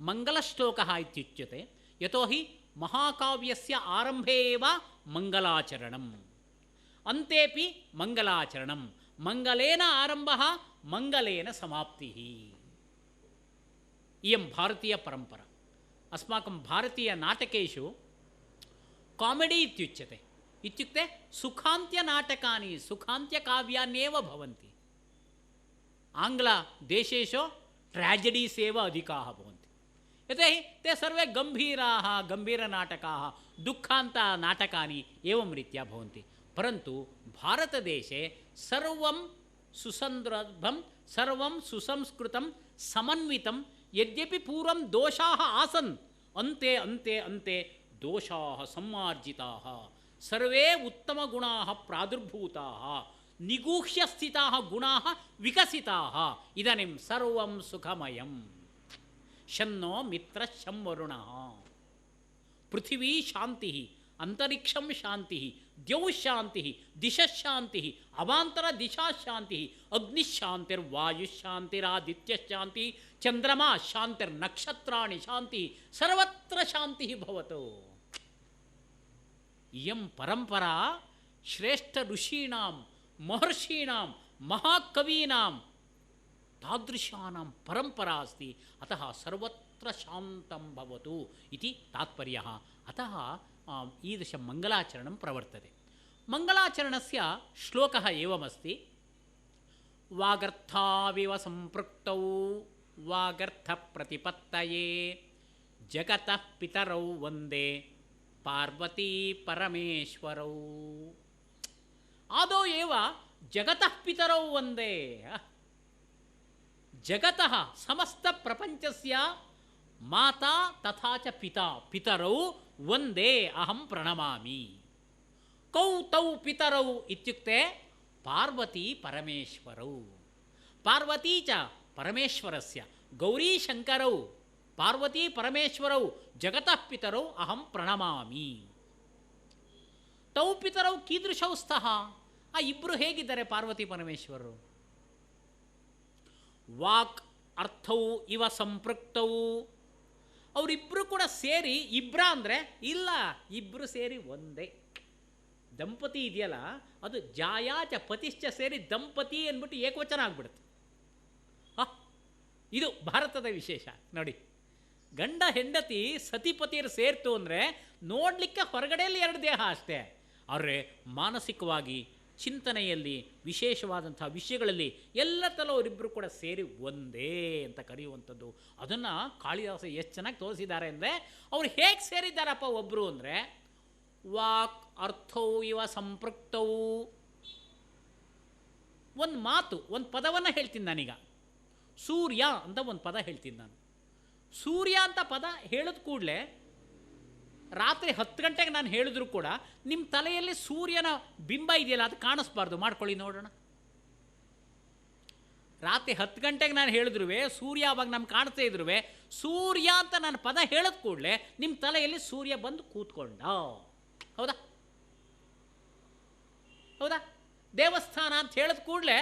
मङ्गलश्लोकः इत्युच्यते. यतोहि महाकाव्यस्य आरम्भे एव मङ्गलाचरणम्, अन्तेपि मङ्गलाचरणं. मङ्गलेन आरम्भः, मङ्गलेन समाप्तिः. इयं भारतीयपरम्परा. अस्माकं भारतीयनाटकेषु कामेडी इत्युच्यते. इत्युक्ते सुखान्त्यनाटकानि, सुखान्त्यकाव्यान्येव भवन्ति. आङ्ग्लदेशेषु ट्राजेडीस् एव अधिकाः भवन्ति. यतोहि ते सर्वे गम्भीराः, गम्भीरनाटकाः, दुःखान्तनाटकानि एवं रीत्या भवन्ति. परन्तु भारतदेशे सर्वं सुसन्दर्भं, सर्वं सुसंस्कृतं, समन्वितं. यद्यपि पूर्वं दोषाः आसन्, अन्ते अन्ते अन्ते दोषाः सम्मार्जिताः, सर्वे उत्तमगुणाः प्रादुर्भूताः, निगूह्यस्थिताः गुणाः विकसिताः. इदानीं सर्वं सुखमयम्. शन्नो मित्रः शं वरुणः. पृथिवी शान्तिः, अंतरिक्षं शान्तिः, द्यौः शान्तिः, दिशः शान्तिः, अवान्तर दिशा शान्तिः, अग्निशान्तिर्वायुः शान्तिरादित्यः शान्तिः, चन्द्रमा शान्तिर्नक्षत्राणि शान्तिः, सर्वत्र शान्तिः भवतु. इयं परम्परा श्रेष्ठ ऋषीणां, महर्षीणां, महाकवीनां तादृशानां परम्परा अस्ति. अतः सर्वत्र शान्तं भवतु इति तात्पर्यः. अतः ईदृशं मङ्गलाचरणं प्रवर्तते. मङ्गलाचरणस्य श्लोकः एवमस्ति. वागर्थाविव सम्पृक्तौ वागर्थप्रतिपत्तये जगतः पितरौ वन्दे पार्वती परमेश्वरौ. आदौ एव जगतः पितरौ वन्दे. जगतः समस्तप्रपञ्चस्य माता तथा च पिता पितरौ वन्दे अहं प्रणमामि. कौ तौ पितरौ इत्युक्ते पार्वती परमेश्वरौ. पार्वती च परमेश्वरस्य, गौरीशङ्करौ, पार्वती परमेश्वरौ जगतः पितरौ अहं प्रणमामि. तौ पितरौ कीदृशौ स्तः? ಆ ಇಬ್ಬರು ಹೇಗಿದ್ದಾರೆ ಪಾರ್ವತಿ ಪರಮೇಶ್ವರರು? ವಾಕ್ ಅರ್ಥೌ ಇವ ಸಂಪೃಕ್ತೌ. ಅವರಿಬ್ಬರು ಕೂಡ ಸೇರಿ, ಇಬ್ಬರ ಅಂದರೆ ಇಲ್ಲ, ಇಬ್ಬರು ಸೇರಿ ಒಂದೇ. ದಂಪತಿ ಇದೆಯಲ್ಲ, ಅದು ಜಾಯಾಚ ಪತಿಶ್ಚ ಸೇರಿ ದಂಪತಿ ಅಂದ್ಬಿಟ್ಟು ಏಕವಚನ ಆಗ್ಬಿಡುತ್ತೆ. ಇದು ಭಾರತದ ವಿಶೇಷ ನೋಡಿ. ಗಂಡ ಹೆಂಡತಿ ಸತಿಪತಿಯರು ಸೇರ್ತು ಅಂದರೆ ನೋಡಲಿಕ್ಕೆ ಹೊರಗಡೆಯಲ್ಲಿ ಎರಡು ದೇಹ ಅಷ್ಟೇ, ಆದರೆ ಮಾನಸಿಕವಾಗಿ ಚಿಂತನೆಯಲ್ಲಿ ವಿಶೇಷವಾದಂಥ ವಿಷಯಗಳಲ್ಲಿ ಎಲ್ಲ ಅವರಿಬ್ಬರು ಕೂಡ ಸೇರಿ ಒಂದೇ ಅಂತ ಕರೆಯುವಂಥದ್ದು. ಅದನ್ನು ಕಾಳಿದಾಸ ಎಷ್ಟು ಚೆನ್ನಾಗಿ ತೋರಿಸಿದ್ದಾರೆ ಅಂದರೆ, ಅವ್ರು ಹೇಗೆ ಸೇರಿದ್ದಾರಪ್ಪ ಒಬ್ಬರು ಅಂದರೆ, ವಾಕ್ ಅರ್ಥೌ ಇವ ಸಂಪೃಕ್ತವು. ಒಂದು ಮಾತು, ಒಂದು ಪದವನ್ನು ಹೇಳ್ತೀನಿ ನಾನೀಗ. ಸೂರ್ಯ ಅಂತ ಒಂದು ಪದ ಹೇಳ್ತೀನಿ ನಾನು. ಸೂರ್ಯ ಅಂತ ಪದ ಹೇಳಿದ ಕೂಡಲೇ ರಾತ್ರಿ 10 ಗಂಟೆಗೆ ನಾನು ಹೇಳಿದ್ರು ಕೂಡ ನಿಮ್ಮ ತಲೆಯಲ್ಲಿ ಸೂರ್ಯನ ಬಿಂಬ ಇದೆಯಲ್ಲ, ಅದು ಕಾಣಿಸ್ಬಾರ್ದು. ಮಾಡ್ಕೊಳ್ಳಿ ನೋಡೋಣ. ರಾತ್ರಿ 10 ಗಂಟೆಗೆ ನಾನು ಹೇಳಿದ್ರು ಸೂರ್ಯ ಅವಾಗ ನಮ್ಗೆ ಕಾಣಿಸ್ತಾ ಇದ್ರು, ಸೂರ್ಯ ಅಂತ ನಾನು ಪದ ಹೇಳಿದ ಕೂಡಲೇ ನಿಮ್ಮ ತಲೆಯಲ್ಲಿ ಸೂರ್ಯ ಬಂದು ಕೂತ್ಕೊಂಡ. ಹೌದಾ ಹೌದಾ? ದೇವಸ್ಥಾನ ಅಂತ ಹೇಳಿದ ಕೂಡಲೇ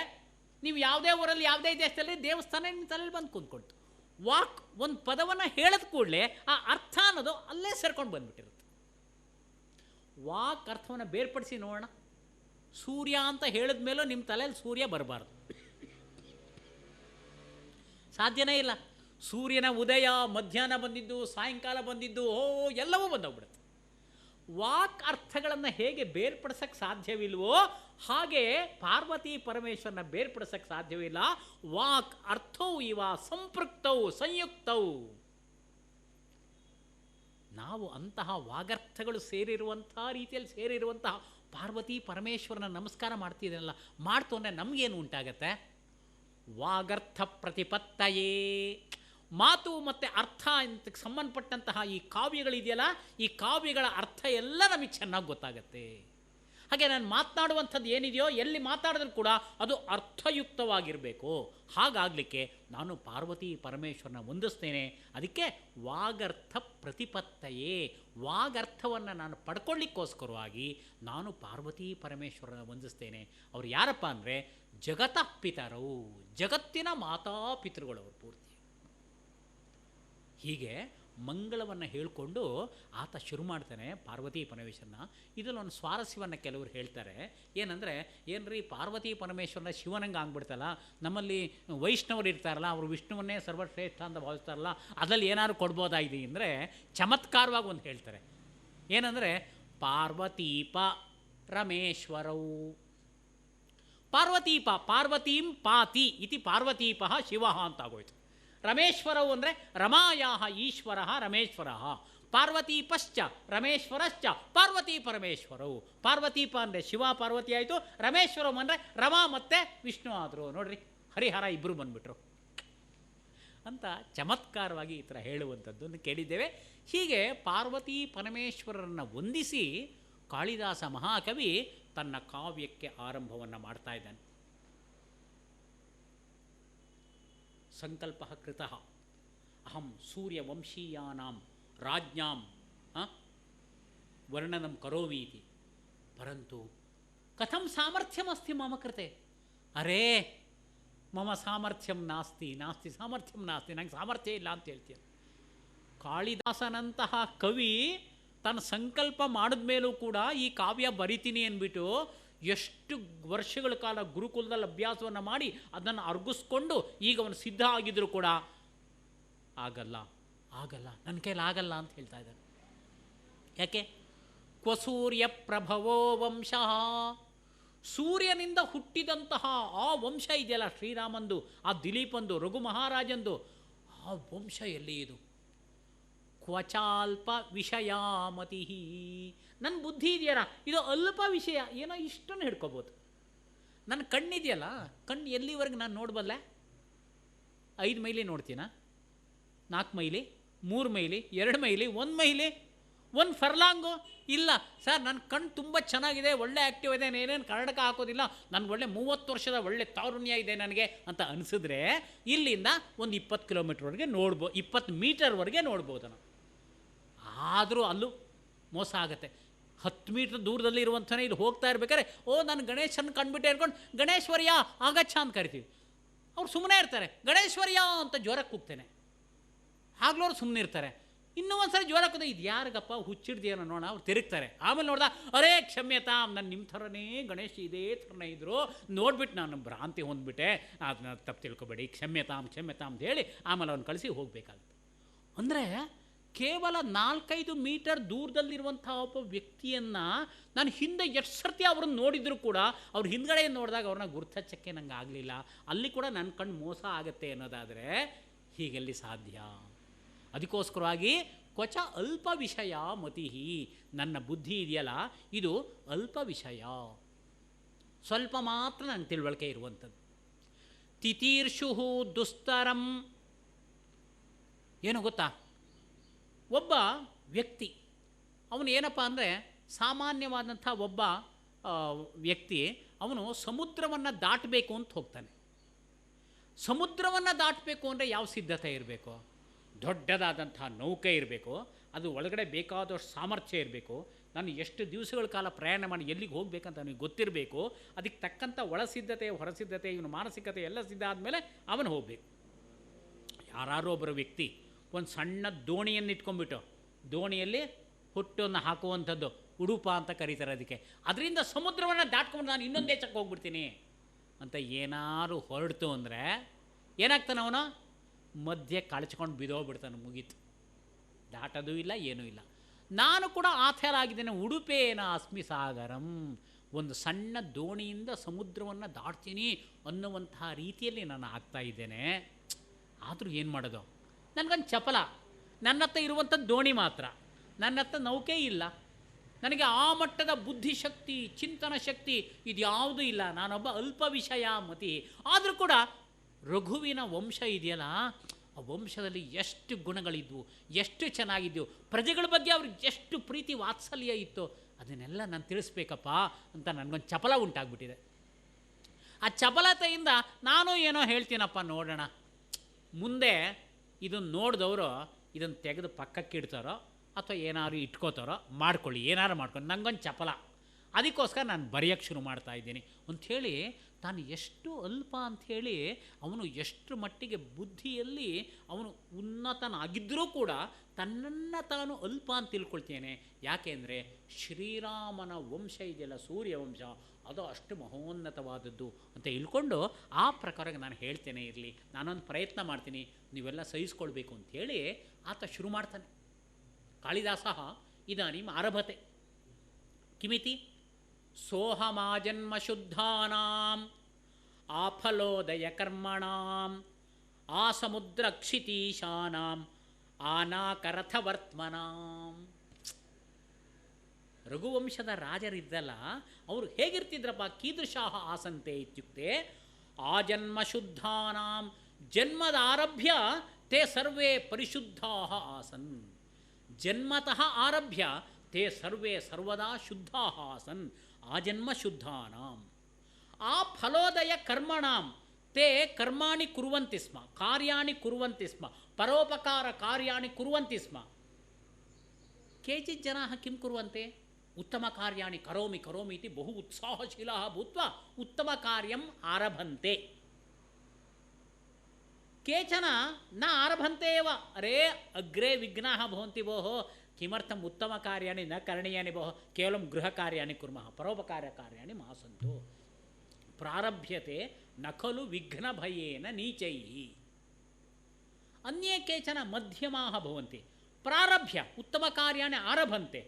ನೀವು ಯಾವುದೇ ಊರಲ್ಲಿ ಯಾವುದೇ ದೇಶದಲ್ಲಿ ದೇವಸ್ಥಾನ ನಿಮ್ಮ ತಲೆಯಲ್ಲಿ ಬಂದು ಕೂತ್ಕೊಳ್ತು. ವಾಕ್ ಒಂದು ಪದವನ್ನು ಹೇಳಿದ ಕೂಡಲೇ ಆ ಅರ್ಥ ಅನ್ನೋದು ಅಲ್ಲೇ ಸೇರ್ಕೊಂಡು ಬಂದುಬಿಟ್ಟಿರುತ್ತೆ. ವಾಕ್ ಅರ್ಥವನ್ನು ಬೇರ್ಪಡಿಸಿ ನೋಡೋಣ. ಸೂರ್ಯ ಅಂತ ಹೇಳಿದ ಮೇಲೂ ನಿಮ್ಮ ತಲೆಯಲ್ಲಿ ಸೂರ್ಯ ಬರಬಾರ್ದು, ಸಾಧ್ಯನೇ ಇಲ್ಲ. ಸೂರ್ಯನ ಉದಯ ಮಧ್ಯಾಹ್ನ ಬಂದಿದ್ದು, ಸಾಯಂಕಾಲ ಬಂದಿದ್ದು, ಎಲ್ಲವೂ ಬಂದೋಗ್ಬಿಡುತ್ತೆ. ವಾಕ್ ಅರ್ಥಗಳನ್ನು ಹೇಗೆ ಬೇರ್ಪಡಿಸೋಕ್ಕೆ ಸಾಧ್ಯವಿಲ್ವೋ ಹಾಗೆ ಪಾರ್ವತಿ ಪರಮೇಶ್ವರನ ಬೇರ್ಪಡಿಸೋಕ್ಕೆ ಸಾಧ್ಯವಿಲ್ಲ. ವಾಕ್ ಅರ್ಥವು ಇವ ಸಂಪೃಕ್ತವು ಸಂಯುಕ್ತವು. ನಾವು ಅಂತಹ ವಾಗರ್ಥಗಳು ಸೇರಿರುವಂಥ ರೀತಿಯಲ್ಲಿ ಸೇರಿರುವಂತಹ ಪಾರ್ವತಿ ಪರಮೇಶ್ವರನ ನಮಸ್ಕಾರ ಮಾಡ್ತಿದ್ದಲ್ಲ, ಮಾಡ್ತು ಅಂದರೆ ನಮಗೇನು ಉಂಟಾಗತ್ತೆ? ವಾಗರ್ಥ ಪ್ರತಿಪತ್ತಯೇ. ಮಾತು ಮತ್ತು ಅರ್ಥ ಅಂತ ಸಂಬಂಧಪಟ್ಟಂತಹ ಈ ಕಾವ್ಯಗಳಿದೆಯಲ್ಲ, ಈ ಕಾವ್ಯಗಳ ಅರ್ಥ ಎಲ್ಲ ನಮಗೆ ಚೆನ್ನಾಗಿ ಗೊತ್ತಾಗತ್ತೆ. ಹಾಗೆ ನಾನು ಮಾತನಾಡುವಂಥದ್ದು ಏನಿದೆಯೋ, ಎಲ್ಲಿ ಮಾತಾಡಿದ್ರೂ ಕೂಡ ಅದು ಅರ್ಥಯುಕ್ತವಾಗಿರಬೇಕು. ಹಾಗಾಗಲಿಕ್ಕೆ ನಾನು ಪಾರ್ವತಿ ಪರಮೇಶ್ವರನ ವಂದಿಸ್ತೇನೆ. ಅದಕ್ಕೆ ವಾಗರ್ಥ ಪ್ರತಿಪತ್ತಯೇ, ವಾಗರ್ಥವನ್ನು ನಾನು ಪಡ್ಕೊಳ್ಳಿಕ್ಕೋಸ್ಕರವಾಗಿ ನಾನು ಪಾರ್ವತಿ ಪರಮೇಶ್ವರನ ವಂದಿಸ್ತೇನೆ. ಅವರು ಯಾರಪ್ಪ ಅಂದರೆ ಜಗತಃ ಪಿತರವು, ಜಗತ್ತಿನ ಮಾತಾಪಿತೃಗಳವರು ಪೂರ್ತಿ. ಹೀಗೆ ಮಂಗಳವನ್ನು ಹೇಳಿಕೊಂಡು ಆತ ಶುರು ಮಾಡ್ತಾನೆ ಪಾರ್ವತಿ ಪರಮೇಶ್ವರನ. ಇದರಲ್ಲಿ ಒಂದು ಸ್ವಾರಸ್ಯವನ್ನು ಕೆಲವರು ಹೇಳ್ತಾರೆ. ಏನಂದರೆ, ಏನ್ರಿ ಪಾರ್ವತಿ ಪರಮೇಶ್ವರನ ಶಿವನಂಗೆ ಆಗ್ಬಿಡ್ತಲ್ಲ, ನಮ್ಮಲ್ಲಿ ವೈಷ್ಣವರು ಇರ್ತಾರಲ್ಲ, ಅವರು ವಿಷ್ಣುವನ್ನೇ ಸರ್ವಶ್ರೇಷ್ಠ ಅಂತ ಭಾವಿಸ್ತಾರಲ್ಲ, ಅದರಲ್ಲಿ ಏನಾದ್ರು ಕೊಡ್ಬೋದಾಗಿದೆ ಅಂದರೆ ಚಮತ್ಕಾರವಾಗಿ ಒಂದು ಹೇಳ್ತಾರೆ. ಏನಂದರೆ, ಪಾರ್ವತೀಪ ರಮೇಶ್ವರವು. ಪಾರ್ವತೀಪ ಪಾರ್ವತೀಂ ಪಾತಿ ಇತಿ ಪಾರ್ವತೀಪ ಶಿವ ಅಂತಾಗೋಯ್ತು. ರಮೇಶ್ವರವು ಅಂದರೆ ರಮಾಯಾ ಈಶ್ವರ ರಮೇಶ್ವರ. ಪಾರ್ವತೀಪಶ್ಚ ರಮೇಶ್ವರಶ್ಚ ಪಾರ್ವತಿ ಪರಮೇಶ್ವರವು. ಪಾರ್ವತೀಪ ಅಂದರೆ ಶಿವ ಪಾರ್ವತಿ ಆಯಿತು, ರಮೇಶ್ವರವು ಅಂದರೆ ರಮಾ ಮತ್ತು ವಿಷ್ಣು ಆದರು. ನೋಡ್ರಿ, ಹರಿಹರ ಇಬ್ಬರು ಬಂದುಬಿಟ್ರು ಅಂತ ಚಮತ್ಕಾರವಾಗಿ ಈ ಥರ ಹೇಳುವಂಥದ್ದನ್ನು ಕೇಳಿದ್ದೇವೆ. ಹೀಗೆ ಪಾರ್ವತಿ ಪರಮೇಶ್ವರರನ್ನು ವಂದಿಸಿ ಕಾಳಿದಾಸ ಮಹಾಕವಿ ತನ್ನ ಕಾವ್ಯಕ್ಕೆ ಆರಂಭವನ್ನು ಮಾಡ್ತಾ ಇದ್ದಾನೆ. ಸಂಕಲ್ಪ ಕೃತಃ ಅಹಂ ಸೂರ್ಯವಂಶೀಯಾನಾಂ ರಾಜ್ಞಾಂ ವರ್ಣನಂ ಕರೋಮಿ ಇತಿ, ಪರಂತು ಕಥಂ ಸಾಮರ್ಥ್ಯಮಸ್ತಿ ಮಮ ಕೃತೆ. ಅರೇ ಮಮ ಸಾಮರ್ಥ್ಯಂ ನಾಸ್ತಿ ನಾಸ್ತಿ ಸಾಮರ್ಥ್ಯಂ ನಾಸ್ತಿ, ನಂಗೆ ಸಾಮರ್ಥ್ಯ ಇಲ್ಲ ಅಂತ ಹೇಳ್ತೀಯ. ಕಾಳಿದಾಸನಂತಹ ಕವಿ ತನ್ನ ಸಂಕಲ್ಪ ಮಾಡಿದ ಮೇಲೂ ಕೂಡ ಈ ಕಾವ್ಯ ಬರಿತೀನಿ ಅಂದ್ಬಿಟ್ಟು ಎಷ್ಟು ವರ್ಷಗಳ ಕಾಲ ಗುರುಕುಲದಲ್ಲಿ ಅಭ್ಯಾಸವನ್ನು ಮಾಡಿ ಅದನ್ನು ಅರ್ಗಿಸ್ಕೊಂಡು ಈಗ ಅವನು ಸಿದ್ಧ ಆಗಿದ್ದರೂ ಕೂಡ ಆಗಲ್ಲ ಆಗಲ್ಲ ನನ್ನ ಕೈಲಿ ಆಗಲ್ಲ ಅಂತ ಹೇಳ್ತಾ ಇದ್ದಾನೆ. ಯಾಕೆ? ಕ್ವಸೂರ್ಯ ಪ್ರಭವೋ ವಂಶ, ಸೂರ್ಯನಿಂದ ಹುಟ್ಟಿದಂತಹ ಆ ವಂಶ ಇದೆಯಲ್ಲ, ಶ್ರೀರಾಮಂದು, ಆ ದಿಲೀಪಂದು, ರಘು ಮಹಾರಾಜಂದು, ಆ ವಂಶ ಎಲ್ಲಿ ಇದು? ಕ್ವಚಾಲ್ಪ ವಿಷಯಾಮತಿ. ನನ್ನ ಬುದ್ಧಿ ಇದೆಯಲ್ಲ, ಇದು ಅಲ್ಪ ವಿಷಯ, ಏನೋ ಇಷ್ಟನ್ನು ಹಿಡ್ಕೋಬೋದು. ನನ್ನ ಕಣ್ಣಿದೆಯಲ್ಲ, ಕಣ್ಣು ಎಲ್ಲಿವರೆಗೆ ನಾನು ನೋಡಬಲ್ಲೆ? 5 ಮೈಲಿ ನೋಡ್ತೀನ, 4 ಮೈಲಿ, 3 ಮೈಲಿ, 2 ಮೈಲಿ, 1 ಮೈಲಿ, 1 ಫರ್ಲಾಂಗು ಇಲ್ಲ ಸರ್. ನನ್ನ ಕಣ್ಣು ತುಂಬ ಚೆನ್ನಾಗಿದೆ, ಒಳ್ಳೆ ಆ್ಯಕ್ಟಿವ್ ಇದೆ, ಏನೇನು ಕನ್ನಡಕ ಹಾಕೋದಿಲ್ಲ, ನನಗೆ ಒಳ್ಳೆ 30 ವರ್ಷದ ಒಳ್ಳೆ ತಾರುಣ್ಯ ಇದೆ ನನಗೆ ಅಂತ ಅನಿಸಿದ್ರೆ ಇಲ್ಲಿಂದ ಒಂದು 20 ಕಿಲೋಮೀಟ್ರ್ವರೆಗೆ ನೋಡ್ಬೋದು, 20 ಮೀಟರ್ವರೆಗೆ ನೋಡ್ಬೋದು ನಾವು. ಆದರೂ ಅಲ್ಲೂ ಮೋಸ ಆಗುತ್ತೆ. 10 ಮೀಟ್ರ್ ದೂರದಲ್ಲಿ ಇರುವಂಥನೇ ಇಲ್ಲಿ ಹೋಗ್ತಾ ಇರ್ಬೇಕಾದ್ರೆ, ನಾನು ಗಣೇಶನ ಕಂಡುಬಿಟ್ಟೆ ಅನ್ಕೊಂಡು ಗಣೇಶ್ವರ್ಯ ಆಗಚ್ಚ ಅಂತ ಕರಿತೀವಿ. ಅವ್ರು ಸುಮ್ಮನೆ ಇರ್ತಾರೆ, ಗಣೇಶ್ವರ್ಯ ಅಂತ ಜೋರಕ್ಕೆ ಕೂಗ್ತೇನೆ, ಆಗ್ಲೂ ಅವ್ರು ಸುಮ್ಮನೆ ಇರ್ತಾರೆ. ಇನ್ನೂ ಒಂದ್ಸರಿ ಜೋರ ಹಾಕೋದು, ಇದು ಯಾರಿಗಪ್ಪ ಹುಚ್ಚಿಡ್ದೇನೋ ನೋಡೋಣ. ಅವ್ರು ತಿರುಗ್ತಾರೆ. ಆಮೇಲೆ ನೋಡ್ದ, ಅರೇ ಕ್ಷಮ್ಯತಾಂ, ನಾನು ನಿಮ್ಮ ಥರನೇ ಗಣೇಶ್ ಇದೇ ಥರನೇ ಇದ್ದರು, ನೋಡ್ಬಿಟ್ಟು ನಾನು ಭ್ರಾಂತಿ ಹೊಂದ್ಬಿಟ್ಟೆ, ಅದನ್ನ ತಪ್ಪು ತಿಳ್ಕೊಬೇಡಿ, ಕ್ಷಮ್ಯತಾಂ ಕ್ಷಮ್ಯತಾಂ ಅಂತ ಹೇಳಿ ಆಮೇಲೆ ಅವ್ನು ಕಳಿಸಿ ಹೋಗಬೇಕಾಗುತ್ತೆ. ಅಂದರೆ ಕೇವಲ 4-5 ಮೀಟರ್ ದೂರದಲ್ಲಿರುವಂಥ ಒಬ್ಬ ವ್ಯಕ್ತಿಯನ್ನು ನಾನು ಹಿಂದೆ ಎಷ್ಟು ಸರ್ತಿ ಅವ್ರನ್ನ ನೋಡಿದರೂ ಕೂಡ ಅವ್ರ ಹಿಂದ್ಗಡೆ ನೋಡಿದಾಗ ಅವ್ರನ್ನ ಗುರ್ತಚ್ಚಕ್ಕೆ ನಂಗೆ ಆಗಲಿಲ್ಲ. ಅಲ್ಲಿ ಕೂಡ ನನ್ನ ಕಣ್ಣು ಮೋಸ ಆಗುತ್ತೆ ಅನ್ನೋದಾದರೆ ಹೀಗೆಲ್ಲಿ ಸಾಧ್ಯ? ಅದಕ್ಕೋಸ್ಕರವಾಗಿ ಕ್ವಚ ಅಲ್ಪ ವಿಷಯ ಮತಿ, ನನ್ನ ಬುದ್ಧಿ ಇದೆಯಲ್ಲ ಇದು ಅಲ್ಪ ವಿಷಯ, ಸ್ವಲ್ಪ ಮಾತ್ರ ನನ್ನ ತಿಳುವಳಿಕೆ ಇರುವಂಥದ್ದು. ತಿತೀರ್ಷು ದುಸ್ತರಂ, ಏನು ಗೊತ್ತಾ, ಒಬ್ಬ ವ್ಯಕ್ತಿ ಅವನು ಏನಪ್ಪ ಅಂದರೆ ಸಾಮಾನ್ಯವಾದಂಥ ಒಬ್ಬ ವ್ಯಕ್ತಿ ಅವನು ಸಮುದ್ರವನ್ನು ದಾಟಬೇಕು ಅಂತ ಹೋಗ್ತಾನೆ. ಸಮುದ್ರವನ್ನು ದಾಟಬೇಕು ಅಂದರೆ ಯಾವ ಸಿದ್ಧತೆ ಇರಬೇಕು? ದೊಡ್ಡದಾದಂಥ ನೌಕೆ ಇರಬೇಕು, ಅದು ಒಳಗಡೆ ಬೇಕಾದಷ್ಟು ಸಾಮರ್ಥ್ಯ ಇರಬೇಕು, ನಾನು ಎಷ್ಟು ದಿವಸಗಳ ಕಾಲ ಪ್ರಯಾಣ ಮಾಡಿ ಎಲ್ಲಿಗೆ ಹೋಗಬೇಕಂತ ಅವನಿಗೆ ಗೊತ್ತಿರಬೇಕು, ಅದಕ್ಕೆ ತಕ್ಕಂಥ ಒಳಸಿದ್ಧತೆ ಹೊರಸಿದ್ಧತೆ ಇವನು ಮಾನಸಿಕತೆ ಎಲ್ಲ ಸಿದ್ಧ ಆದಮೇಲೆ ಅವನು ಹೋಗಬೇಕು. ಯಾರು ಒಬ್ಬರ ವ್ಯಕ್ತಿ ಒಂದು ಸಣ್ಣ ದೋಣಿಯನ್ನು ಇಟ್ಕೊಂಡ್ಬಿಟ್ಟು, ದೋಣಿಯಲ್ಲಿ ಹುಟ್ಟನ್ನು ಹಾಕುವಂಥದ್ದು ಉಡುಪ ಅಂತ ಕರೀತಾರೆ ಅದಕ್ಕೆ, ಅದರಿಂದ ಸಮುದ್ರವನ್ನು ದಾಟ್ಕೊಂಡು ನಾನು ಇನ್ನೊಂದು ದೇಶಕ್ಕೆ ಹೋಗ್ಬಿಡ್ತೀನಿ ಅಂತ ಏನಾರು ಹೊರಡ್ತು ಅಂದರೆ ಏನಾಗ್ತಾನೆ ಅವನು? ಮಧ್ಯೆ ಕಳಚ್ಕೊಂಡು ಬಿದ್ದೋಗ್ಬಿಡ್ತಾನೆ, ಮುಗೀತು, ದಾಟೋದು ಇಲ್ಲ ಏನೂ ಇಲ್ಲ. ನಾನು ಕೂಡ ಆ ಥರ ಆಗಿದ್ದೇನೆ. ಉಡುಪೇನ ಅಸ್ಮಿ ಸಾಗರಂ, ಒಂದು ಸಣ್ಣ ದೋಣಿಯಿಂದ ಸಮುದ್ರವನ್ನು ದಾಟ್ತೀನಿ ಅನ್ನುವಂತಹ ರೀತಿಯಲ್ಲಿ ನಾನು ಆಗ್ತಾ ಇದ್ದೇನೆ. ಆದರೂ ಏನು ಮಾಡೋದು? ನನಗೊಂದು ಚಪಲ, ನನ್ನ ಹತ್ರ ಇರುವಂಥದ್ದು ದೋಣಿ ಮಾತ್ರ, ನನ್ನ ಹತ್ರ ನೌಕೆ ಇಲ್ಲ, ನನಗೆ ಆ ಮಟ್ಟದ ಬುದ್ಧಿಶಕ್ತಿ ಚಿಂತನ ಶಕ್ತಿ ಇದ್ಯಾವುದೂ ಇಲ್ಲ, ನಾನೊಬ್ಬ ಅಲ್ಪ ವಿಷಯ ಮತಿ. ಆದರೂ ಕೂಡ ರಘುವಿನ ವಂಶ ಇದೆಯಲ್ಲ, ಆ ವಂಶದಲ್ಲಿ ಎಷ್ಟು ಗುಣಗಳಿದ್ವು, ಎಷ್ಟು ಚೆನ್ನಾಗಿದ್ದವು, ಪ್ರಜೆಗಳ ಬಗ್ಗೆ ಅವ್ರಿಗೆ ಎಷ್ಟು ಪ್ರೀತಿ ವಾತ್ಸಲ್ಯ ಇತ್ತು, ಅದನ್ನೆಲ್ಲ ನಾನು ತಿಳಿಸ್ಬೇಕಪ್ಪ ಅಂತ ನನಗೊಂದು ಚಪಲ ಉಂಟಾಗ್ಬಿಟ್ಟಿದೆ. ಆ ಚಪಲತೆಯಿಂದ ನಾನು ಏನೋ ಹೇಳ್ತೀನಪ್ಪ, ನೋಡೋಣ ಮುಂದೆ ಇದನ್ನು ನೋಡಿದವರು ಇದನ್ನು ತೆಗೆದು ಪಕ್ಕಕ್ಕೆ ಇಡ್ತಾರೋ ಅಥವಾ ಏನಾದ್ರು ಇಟ್ಕೋತಾರೋ ಮಾಡ್ಕೊಳ್ಳಿ, ಏನಾರು ಮಾಡ್ಕೊಂಡು, ನನಗೊಂದು ಚಪಲ, ಅದಕ್ಕೋಸ್ಕರ ನಾನು ಬರೆಯೋಕ್ಕೆ ಶುರು ಮಾಡ್ತಾ ಇದ್ದೀನಿ ಅಂಥೇಳಿ ತಾನು ಎಷ್ಟು ಅಲ್ಪ ಅಂಥೇಳಿ ಅವನು ಎಷ್ಟು ಮಟ್ಟಿಗೆ ಬುದ್ಧಿಯಲ್ಲಿ ಅವನು ಉನ್ನತನಾಗಿದ್ದರೂ ಕೂಡ ತನ್ನನ್ನು ತಾನು ಅಲ್ಪ ಅಂತ ತಿಳ್ಕೊಳ್ತೇನೆ. ಯಾಕೆಂದರೆ ಶ್ರೀರಾಮನ ವಂಶ ಇದೆಯಲ್ಲ, ಸೂರ್ಯವಂಶ, ಅದು ಅಷ್ಟು ಮಹೋನ್ನತವಾದದ್ದು ಅಂತ ಇಳ್ಕೊಂಡು ಆ ಪ್ರಕಾರ ನಾನು ಹೇಳ್ತೇನೆ. ಇರಲಿ, ನಾನೊಂದು ಪ್ರಯತ್ನ ಮಾಡ್ತೀನಿ, ನೀವೆಲ್ಲ ಸಹಿಸ್ಕೊಳ್ಬೇಕು ಅಂಥೇಳಿ ಆತ ಶುರು ಮಾಡ್ತಾನೆ. ಕಾಳಿದಾಸ ಇದಾನಿಂ ಆರಭತೆ ಕಿಮಿತಿ ಸೋಹಮಾಜನ್ಮ ಶುದ್ಧಾನಾಂ ಆಫಲೋದಯ ಕರ್ಮಣಾಂ ಆಸಮುದ್ರ ಕ್ಷಿತೀಶಾನಾಂ ಆನಾಕರಥವರ್ತ್ಮನಾಂ. ರಘುವಂಶದ ರಾಜರಿದ್ದಲ್ಲ, ಅವರು ಹೇಗಿರ್ತಿದ್ರಪ್ಪ? ಕೀದೃಶಾಹ ಆಸಂತೆ ಇತ್ಯುಕ್ತೆ ಆಜನ್ಮ ಶುದ್ಧಾನಾಂ, ಜನ್ಮದಾರಭ್ಯ ತೇ ಸರ್ವೇ ಪರಿಶುದ್ಧಾಃ ಆಸನ್. ಜನ್ಮತಃ ಆರಭ್ಯ ತೇ ಸರ್ವೇ ಸರ್ವದಾ ಶುದ್ಧಾಃ ಆಸನ್. ಆಜನ್ಮ ಶುದ್ಧಾನಾಂ ಆ ಫಲೋದಯ ಕರ್ಮಣಾಂ ತೇ ಕರ್ಮಾಣಿ ಕುರ್ವಂತಿ ಸ್ಮ, ಕಾರ್ಯಾಣಿ ಕುರ್ವಂತಿ ಸ್ಮ, ಪರೋಪಕಾರ ಕಾರ್ಯಾಣಿ ಕುರ್ವಂತಿ ಸ್ಮ. ಕೇಚಿತ್ ಜನಾಃ ಕಿಂ ಕುರ್ವಂತೆ? ಉತ್ತಮ ಕಾರ್ಯಾಣಿ ಕರೋಮಿ ಕರೋಮಿ ಇತಿ ಬಹು ಉತ್ಸಾಹಶೀಲಾಃ ಭೂತ್ವಾ ಉತ್ತಮ ಕಾರ್ಯಂ ಆರಭಂತೆ. ಕೇಚನ ನ ಆರಭಂತೆ ಏವ, ಅರೇ ಅಗ್ರೆ ವಿಘ್ನಾಃ ಭವಂತಿ ಭೋಃ, ಕಿಮರ್ಥಂ ಉತ್ತಮ ಕಾರ್ಯಾಣಿ ನ ಕರಣೀಯಾನಿ ಭೋಃ, ಕೇವಲಂ ಗೃಹ ಕಾರ್ಯಾಣಿ ಕುರ್ಮಃ, ಪರೋಪಕಾರ ಕಾರ್ಯಾಣಿ ಮಾ ಸಂತು. ಪ್ರಾರಭ್ಯತೆ ನ ಖಲು ವಿಘ್ನ ಭಯೇನ ನೀಚೈಃ. ಅನ್ಯೇ ಕೇಚನ ಮಧ್ಯಮಾಃ ಭವಂತಿ, ಪ್ರಾರಭ್ಯ ಉತ್ತಮ ಕಾರ್ಯಾಣಿ ಆರಭಂತೆ,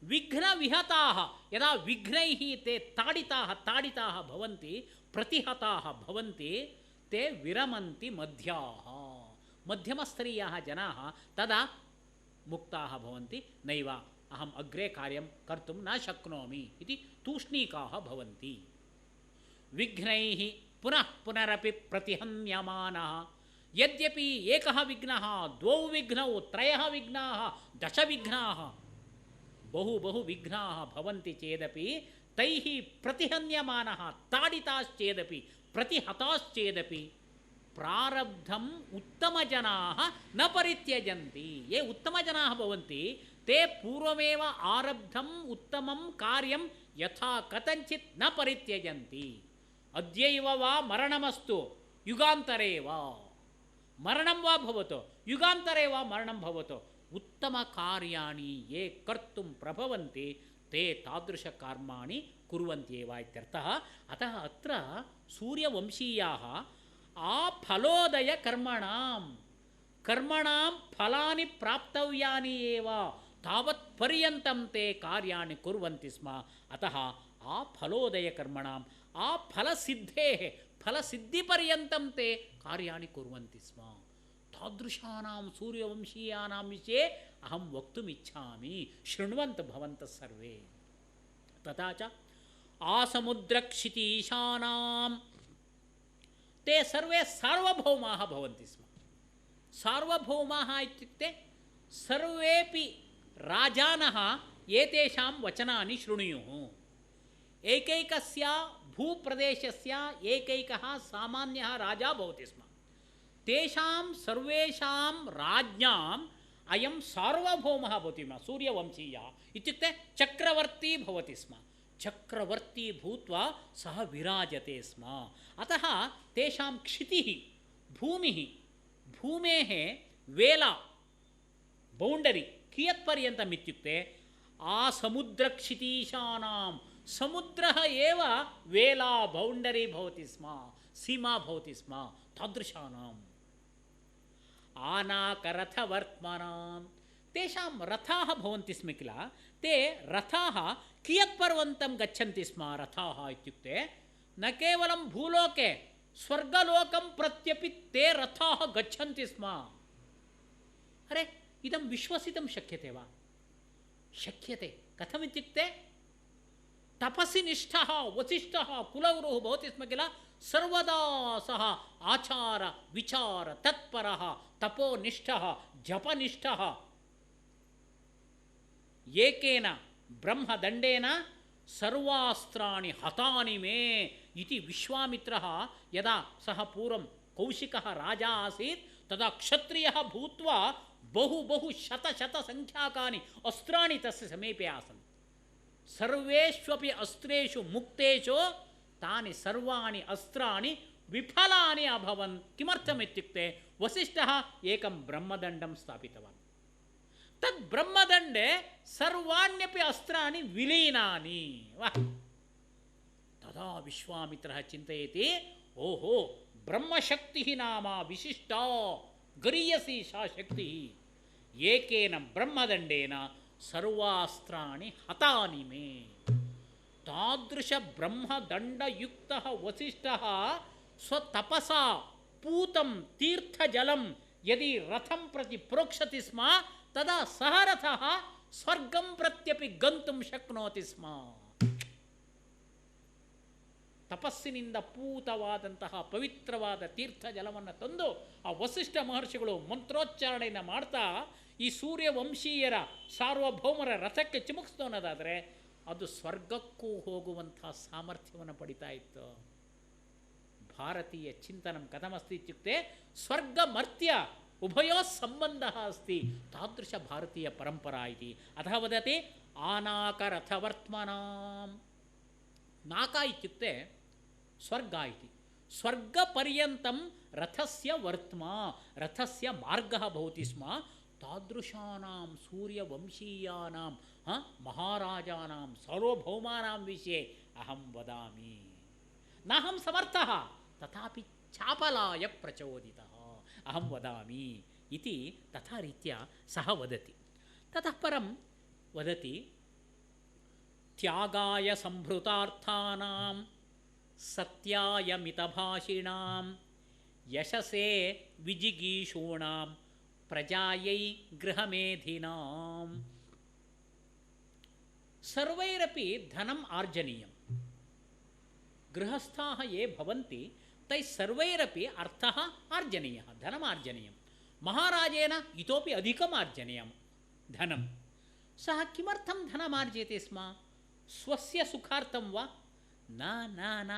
ವಿಘ್ನ ವಿಹತಾಃ ಯದಾ ವಿಘ್ನೈಃ ತೇ ತಾಡಿತಾಃ ಭವಂತಿ, ಪ್ರತಿಹತಾಃ ಭವಂತಿ, ತೇ ವಿರಮಂತಿ ಮಧ್ಯಾಃ. ಮಧ್ಯಮಸ್ತರೀಯಾಃ ಜನಾಃ ತದಾ ಮುಕ್ತಾಃ ಭವಂತಿ, ನೈವ ಅಹಂ ಅಗ್ರೆ ಕಾರ್ಯಂ ಕರ್ತುಂ ನ ಶಕ್ನೋಮಿ ಇತಿ ತೂಷ್ಣೀಕಾಃ ಭವಂತಿ. ವಿಘ್ನೈಃ ಪುನಃ ಪುನರಪಿ ಪ್ರತಿಹನ್ಯಮಾನಃ, ಯದ್ಯಪಿ ಏಕಃ ವಿಘ್ನಃ, ದ್ವೌ ವಿಘ್ನೌ, ತ್ರಯಃ ವಿಘ್ನಾಃ, ದಶ ವಿಘ್ನಾಃ, ಬಹು ವಿಘ್ನಾಃ ಭವಂತಿ ಚೇದಪಿ ತೈಃ ಪ್ರತಿಹನ್ಯಮಾನಃ ತಾಡಿತಾಶ್ಚೇದಪಿ ಪ್ರತಿಹತಾಶ್ಚೇದಪಿ ಪ್ರಾರಬ್ಧಂ ಉತ್ತಮ ಜನಾಃ ನ ಪರಿತ್ಯಜಂತಿ. ಯೇ ಉತ್ತಮ ಜನಾಃ ಭವಂತಿ ತೇ ಪೂರ್ವಮೇವ ಆರಬ್ಧಂ ಉತ್ತಮಂ ಕಾರ್ಯಂ ಯಥಾ ಕಥಂಚಿತ್ ನ ಪರಿತ್ಯಜಂತಿ. ಅದ್ಯೈವ ವಾ ಮರಣಮಸ್ತು ಯುಗಾಂತರೇ ವಾ ಮರಣಂ ವಾ ಭವತು, ಯುಗಾಂತರೇ ವಾ ಮರಣಂ ಭವತು, उत्तमकार्याणि ये कर्तुं प्रभवन्ति ते तादृशकर्माणि कुर्वन्त्येव इत्यर्थः। अतः अत्र सूर्यवंशीयाः आफलोदयकर्मणां कर्मणां फलानि प्राप्तव्यानि एव तावत् पर्यन्तं ते कार्याणि कुर्वन्ति स्म। अतः आफलोदयकर्मणाम् आफलसिद्धेः फलसिद्धिपर्यन्तं ते कार्याणि कुर्वन्ति स्म। तादृशानां सूर्यवंशीयानां विषये अहं वक्तुम् इच्छामि, शृण्वन्तु भवन्तः सर्वे। तथा च आसमुद्रक्षितीशानां ते सर्वे सार्वभौमाः भवन्ति स्म। सार्वभौमाः इत्युक्ते सर्वेपि राजानः एतेषां वचनानि शृणुयुः। एकैकस्य भूप्रदेशस्य एकैकः सामान्यः राजा भवति स्म। तेषां सर्वेषां राज्ञाम् अयं सार्वभौमः भवति स्म। सूर्यवंशीयः इत्युक्ते चक्रवर्ती भवति स्म। चक्रवर्ती भूत्वा सः विराजते स्म। अतः तेषां क्षितिः भूमिः भूमेः वेला बौण्डरी कियत्पर्यन्तम् इत्युक्ते आसमुद्रक्षितीशानां समुद्रः एव वेला बौण्डरी भवति स्म, सीमा भवति स्म। तादृशानाम् आनाकरथवर्त्मनां तेषां रथाः भवन्ति स्म किल, ते रथाः कियत्पर्यन्तं गच्छन्ति स्म। रथाः इत्युक्ते न केवलं भूलोके स्वर्गलोकं प्रत्यपि ते रथाः गच्छन्ति स्म। अरे इदं विश्वसितुं शक्यते वा? शक्यते। कथमित्युक्ते तपसि निष्ठः वसिष्ठः कुलगुरुः भवति स्म किल, सर्वदा सः आचार विचार तत्परः तपोनिष्ठः जपनिष्ठः एकेन ब्रह्मदण्डेन सर्वास्त्राणि हतानि मे इति विश्वामित्रः यदा सः पूर्वं कौशिकः राजा आसीत् तदा क्षत्रियः भूत्वा बहु शतसङ्ख्याकानि अस्त्राणि तस्य समीपे आसन्। सर्वेष्वपि अस्त्रेषु मुक्तेषु तानि सर्वाणि अस्त्राणि विफलानि अभवन्। किमर्थम् इत्युक्ते वसिष्ठः एकं ब्रह्मदण्डं स्थापितवान्। तद् ब्रह्मदण्डे सर्वाण्यपि अस्त्राणि विलीनानि। वाह! तदा विश्वामित्रः चिन्तयति, ओहो ब्रह्मशक्तिः नाम विशिष्टा गरीयसी सा शक्तिः, एकेन ब्रह्मदण्डेन सर्वास्त्राणि हतानि मे। तादृश ब्रह्मदण्डयुक्तः वसिष्ठः स्वतपसा पूतं तीर्थजलं यदि रथं प्रति प्रोक्षति स्म तदा सः रथः स्वर्गं प्रत्यपि गन्तुं शक्नोति स्म। ತಪಸ್ಸಿನಿಂದ ಪೂತವಾದಂತಹ ಪವಿತ್ರವಾದ ತೀರ್ಥಜಲವನ್ನು ತಂದು ಆ ವಸಿಷ್ಠ ಮಹರ್ಷಿಗಳು ಮಂತ್ರೋಚ್ಚಾರಣೆಯನ್ನು ಮಾಡ್ತಾ ಈ ಸೂರ್ಯವಂಶೀಯರ ಸಾರ್ವಭೌಮರ ರಥಕ್ಕೆ ಚಿಮುಕಿಸ್ತೋನದಾದರೆ ಅದು ಸ್ವರ್ಗಕ್ಕೂ ಹೋಗುವಂಥ ಸಾಮರ್ಥ್ಯವನ್ನು ಪಡಿತಾ ಇತ್ತು. ಭಾರತೀಯ ಚಿಂತನಂ ಕಥಮಸ್ತಿ ಇತ್ಯುಕ್ತೆ ಸ್ವರ್ಗಮರ್ತ್ಯ ಉಭಯೋ ಸಂಬಂಧಃ ಅಸ್ತಿ ತಾದೃಶ ಭಾರತೀಯ ಪರಂಪರಾ ಇತಿ. ಅತಃ ವದತಿ ಆನಾಕರಥವರ್ತ್ಮನಾಂ. ನಾಕ ಇತ್ಯುಕ್ತೆ ಸ್ವರ್ಗ ಇತಿ. ಸ್ವರ್ಗಪರ್ಯಂತಂ ರಥಸ್ಯ ವರ್ತ್ಮ ರಥಸ್ಯ ಮಾರ್ಗಃ ಭವತಿ ಸ್ಮ. ತಾದೃಶಾನಾಂ ಸೂರ್ಯವಂಶೀಯಾನಾಂ ಮಹಾರಾಜಾನಾಂ ಸಾರ್ವಭೌಮಾನಾಂ ವಿಷये ಅಹಂ ವದಾಮಿ. ನಾಹಂ ಸಮರ್ಥಃ ತಥಾಪಿ ಚಾಪಲಾಯ ಪ್ರಚೋದಿತಃ ಅಹಂ ವದಾಮಿ ಇತಿ ತಥಾ ರೀತ್ಯ ಸಹ ವದತಿ. ತತಃ ಪರಂ ವದತಿ ತ್ಯಾಗಾಯ ಸಂಭೃತಾರ್ಥಾನಾಂ ಸತ್ಯಾಯ ಮಿತಭಾಷಿಣಾಂ ಯಶಸೇ ವಿಜಿಗೀಷೂಣಾಂ ಪ್ರಜಾಯೈ ಗೃಹಮೇಧಿನಾಂ. ಸರ್ವೈರಪಿ ಧನಂ ಆರ್ಜನೀಯಂ. ಗೃಹಸ್ಥಾಃ ಯೇ ಭವಂತಿ ತೈ ಸರ್ವೈರಪಿ ಅರ್ಥಃ ಆರ್ಜನೀಯಃ ಧನಂ ಆರ್ಜನೀಯಂ. ಮಹಾರಾಜೇನ ಇತೋಪಿ ಅಧಿಕಂ ಆರ್ಜನೀಯಂ ಧನಂ. ಸಹ ಕಿಮರ್ಥಂ ಧನಮಾರ್ಜಯತೆ ಸ್ಮ? ಸ್ವಸ್ಯ ಸುಖಾರ್ಥಂ ವಾ? ನ ನ ನ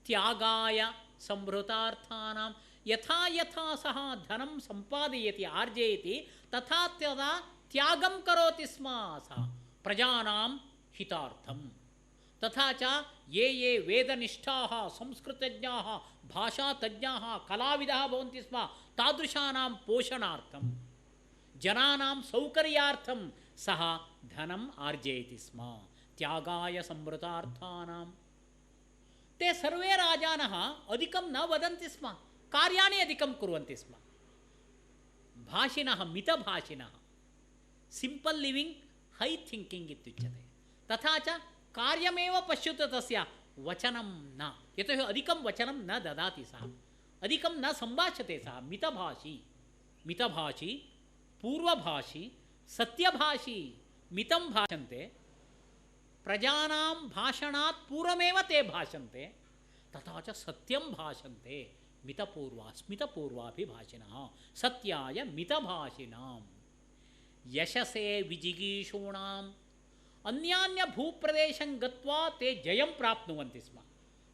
ತ್ಯಾಗಾಯ ಸಂಭೃತಾರ್ಥಾನಾಂ ಯಥಾ ಯಥಾ ಸಹ ಧನಂ ಸಂಪಾದಯತಿ ಆರ್ಜಯತಿ ತಥಾ ತದಾ ತ್ಯಾಗಂ ಕರೋತಿ ಸ್ಮ ಸಹ ಪ್ರಜಾನಾಂ ಹಿತಾರ್ಥಂ. ತಥಾ ಚ ಯೇ ಯೇ ವೇದನಿಷ್ಠಾಃ ಸಂಸ್ಕೃತಜ್ಞಾಃ ಭಾಷಾತಜ್ಞಾಃ ಕಲಾವಿದಃ ಭವಂತಿ ಸ್ಮ ತಾದೃಶಾನಾಂ ಪೋಷಣಾರ್ಥಂ. जनानां सौकर्यार्थं सः धनम् आर्जयति स्म त्यागाय संवृतार्थानां। ते सर्वे राजानः अधिकं न वदन्ति स्म, कार्याणि अधिकं कुर्वन्ति स्म। भाषिणः मितभाषिणः, सिम्पल् लिविङ्ग् है थिङ्किङ्ग् इत्युच्यते। तथा च कार्यमेव पश्यतु तस्य वचनं न, यतोहि अधिकं वचनं न ददाति सः, अधिकं न सम्भाषते सः। मितभाषी पूर्वभाषी सत्यभाषी। मितं भाषन्ते, प्रजानां भाषणात् पूर्वमेव ते भाषन्ते, तथा च सत्यं भाषन्ते। स्मितपूर्वाभिभाषिणः सत्याय मितभाषिणां। यशसे विजिगीषूणाम् अन्यान्य भूप्रदेशं गत्वा ते जयं प्राप्नुवन्ति स्म।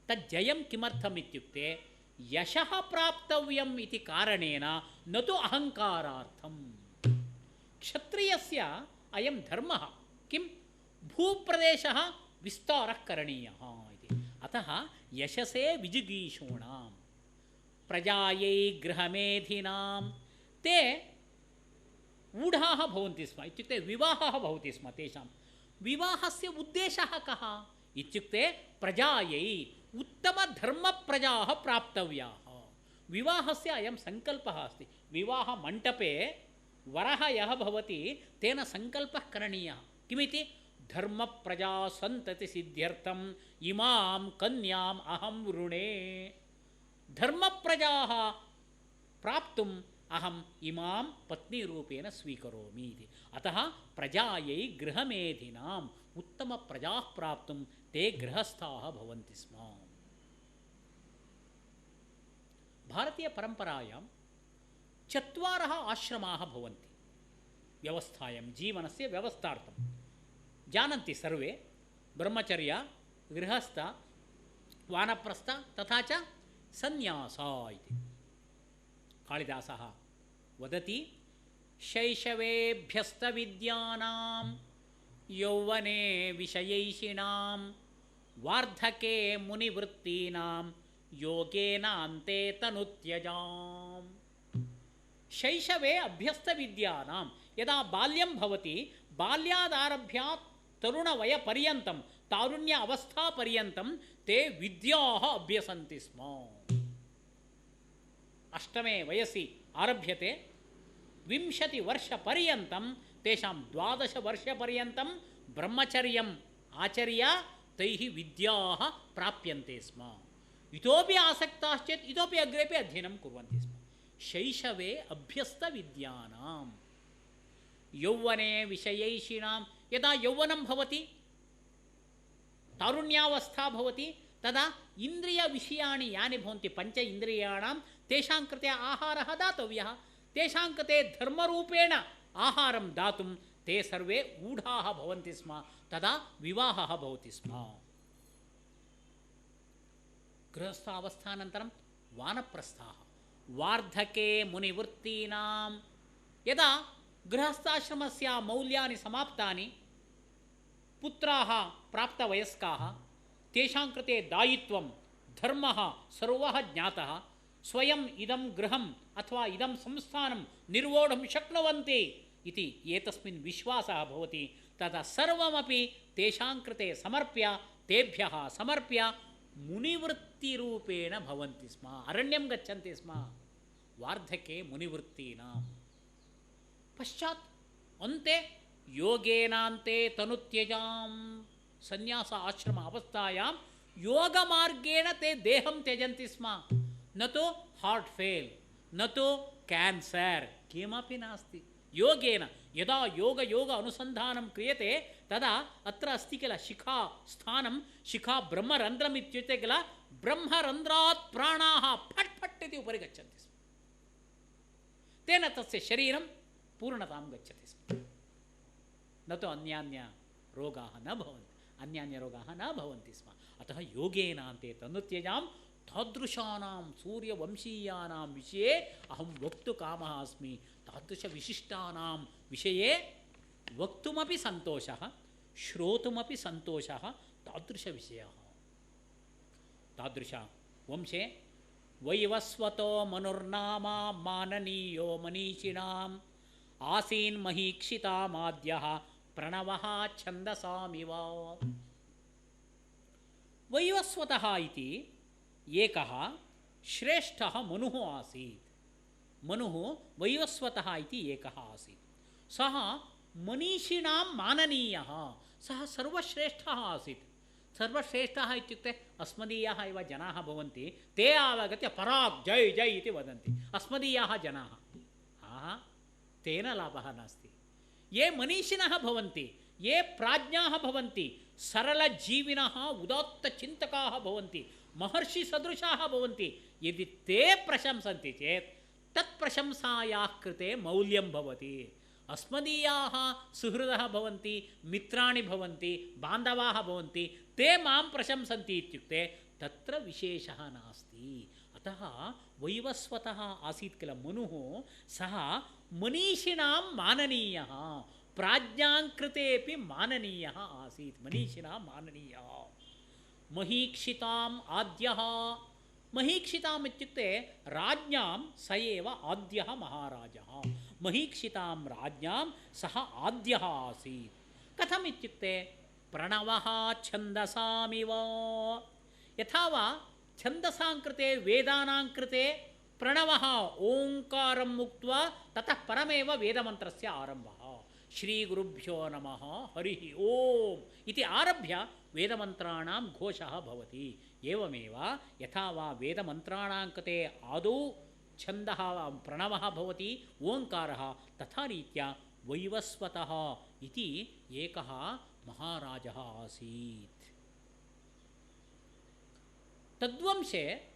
तज्जयं किमर्थम् इत्युक्ते यशः प्राप्तव्यम् इति कारणेन न तु अहङ्कारार्थम्। क्षत्रियस्य अयं धर्मः किं भूप्रदेशः विस्तारः करणीयः इति। अतः यशसे विजिगीषूणां प्रजायै गृहमेधिनां ते ऊढाः भवन्ति स्म। इत्युक्ते विवाहः भवति स्म तेषां। विवाहस्य उद्देशः कः इत्युक्ते प्रजायै उत्तमधर्मप्रजाः प्राप्तव्याः। विवाहस्य अयं सङ्कल्पः अस्ति। विवाहमण्डपे वरः यः भवति तेन सङ्कल्पः करणीयः। किमिति? धर्मप्रजासन्ततिसिद्ध्यर्थम् इमां कन्याम् अहं वृणे। धर्मप्रजाः प्राप्तुम् अहम् इमां पत्नीरूपेण स्वीकरोमि इति। अतः प्रजायै गृहमेधिनाम् उत्तमप्रजाः प्राप्तुं ते गृहस्थाः भवन्ति स्म। भारतीयपरम्परायां चत्वारः आश्रमाः भवन्ति व्यवस्थायां, जीवनस्य व्यवस्थार्थं। जानन्ति सर्वे, ब्रह्मचर्य, गृहस्थ, वानप्रस्थ तथा च सन्न्यास इति। कालिदासः वदति शैशवेभ्यस्तविद्यानां यौवने विषयैषिणां वार्धके मुनिवृत्तीनां योगेनान्ते तनुत्यजाम्। शैशवे अभ्यस्तविद्यानां, यदा बाल्यं भवति बाल्यादारभ्य तरुणवयपर्यन्तं, तारुण्य अवस्थापर्यन्तं ते विद्याः अभ्यसन्ति स्म। अष्टमे वयसि आरभ्यते, 20 वर्षपर्यन्तं तेषां 12 वर्षपर्यन्तं ब्रह्मचर्यम् आचर्य तैः विद्याः प्राप्यन्ते स्म। इतोपि आसक्ताश्चेत् इतोपि अग्रेपि अध्ययनं कुर्वन्ति स्म। शैशवे अभ्यस्तविद्यानां यौवने विषयैषिणां, यदा यौवनं भवति तारुण्यावस्था भवति तदा इन्द्रियविषयाणि यानि भवन्ति पञ्च इन्द्रियाणां तेषां कृते आहारः दातव्यः। तेषां कृते धर्मरूपेण आहारं दातुं ते सर्वे ऊढाः भवन्ति स्म। तदा विवाहः भवति स्म। गृहस्थावस्थानन्तरं वानप्रस्थाः। वार्धके मुनिवृत्तीनां, यदा गृहस्थाश्रमस्य मौल्यानि समाप्तानि, पुत्राः प्राप्तवयस्काः, तेषां कृते दायित्वं धर्मः सर्वः ज्ञातः, स्वयम् इदं गृहम् अथवा इदं संस्थानं निर्वोढुं शक्नुवन्ति इति एतस्मिन् विश्वासः भवति। तदा सर्वमपि तेषां कृते समर्प्य, तेभ्यः समर्प्य मुनिवृत्तिरूपेण भवन्ति स्म, अरण्यं गच्छन्ति स्म। वार्धके मुनिवृत्तीनां पश्चात् अन्ते योगेनान्ते तनुत्यजां। सन्यास आश्रम अवस्थायां योगमार्गेण ते देहं त्यजन्ति स्म। न तु हार्ट् फेल्, न तु कैन्सर्, किमपि नास्ति। योगेन यदा योग अनुसन्धानं क्रियते तदा अत्र अस्ति किल शिखा स्थानं, शिखा ब्रह्मरन्ध्रम् इत्युक्ते किल, ब्रह्मरन्ध्रात् प्राणाः फट् फट् इति उपरि गच्छन्ति स्म। तेन तस्य शरीरं पूर्णतां गच्छति स्म। न तु अन्यान्यरोगाः न भवन्ति स्म। अतः योगेनान्ते तनुत्यजां तादृशानां सूर्यवंशीयानां विषये अहं वक्तुकामः अस्मि। तादृशविशिष्टानां विषये वक्तुमपि सन्तोषः, श्रोतुमपि सन्तोषः। तादृशविषयः। तादृशवंशे वैवस्वतो मनुर्नामा माननीयो मनीषिणाम् आसीन् महीक्षितामाद्यः प्रणवः छन्दसामिव। वैवस्वतः इति एकः श्रेष्ठः मनुः आसीत्। मनुः वैवस्वतः इति एकः आसीत्। सः मनीषिणां माननीयः, सः सर्वश्रेष्ठः आसीत्। सर्वश्रेष्ठः इत्युक्ते अस्मदीयाः इव जनाः भवन्ति, ते आगत्य पराक् जय जय इति वदन्ति। अस्मदीयाः जनाः तेन लाभः नास्ति। ये मनीषिणः भवन्ति, ये प्राज्ञाः भवन्ति, सरलजीविनः उदात्तचिन्तकाः भवन्ति, महर्षिसदृशाः भवन्ति, यदि ते प्रशंसन्ति चेत् तत्प्रशंसायाः कृते मौल्यं भवति। अस्मदीयाः सुहृदः भवन्ति, मित्राणि भवन्ति, बान्धवाः भवन्ति, ते मां प्रशंसन्ति इत्युक्ते तत्र विशेषः नास्ति। अतः वैवस्वतः आसीत् किल मनुः, सः मनीषिणां माननीयः, प्राज्ञां कृतेपि माननीयः आसीत्। मनीषिणां माननीयः। महीक्षिताम् आद्यः, महीक्षिताम् इत्युक्ते राज्ञां स एव आद्यः महाराजः। महीक्षितां राज्ञां सः आद्यः आसीत्। कथम् इत्युक्ते प्रणवः छन्दसामिव। यथा वा छन्दसां कृते वेदानां कृते प्रणवः ओङ्कारम् उक्त्वा ततः परमेव वेदमन्त्रस्य आरम्भः। श्रीगुरुभ्यो नमः हरिः ओम् इति आरभ्य वेदमन्त्राणां घोषः भवति। एवमेव यथा वा वेदमन्त्राणां कृते आदौ छन्दः प्रणवः भवति, ओङ्कारः, तथा रीत्या वैवस्वतः इति एकः महाराजः आसीत्। तद्वंशे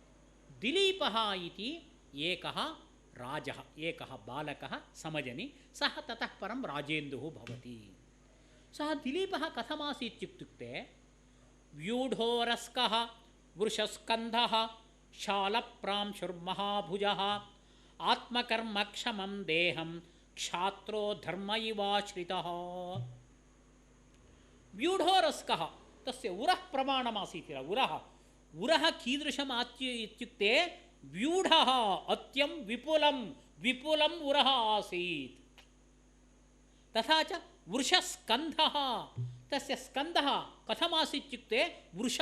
दिलीपः इति एकः राजः, एकः बालकः समजनि, सः ततः परं राजेन्दुः भवति। सः दिलीपः कथमासीत् इत्युक्ते व्यूढोरस्कः वृषस्कन्धः शालप्रांशुर्महाभुजः आत्मकर्मक्षमं देहं क्षात्रो धर्म इवाश्रितः। व्यूढोरस्कः तस्य उरः प्रमाणमासीत् किल, उरः कीदृशम् इत्युक्ते व्यूढः अत्यं विपुलं उरः आसीत्। तथा च वृषस्कन्धः, तस्य स्कन्धः कथमासीत् इत्युक्ते वृष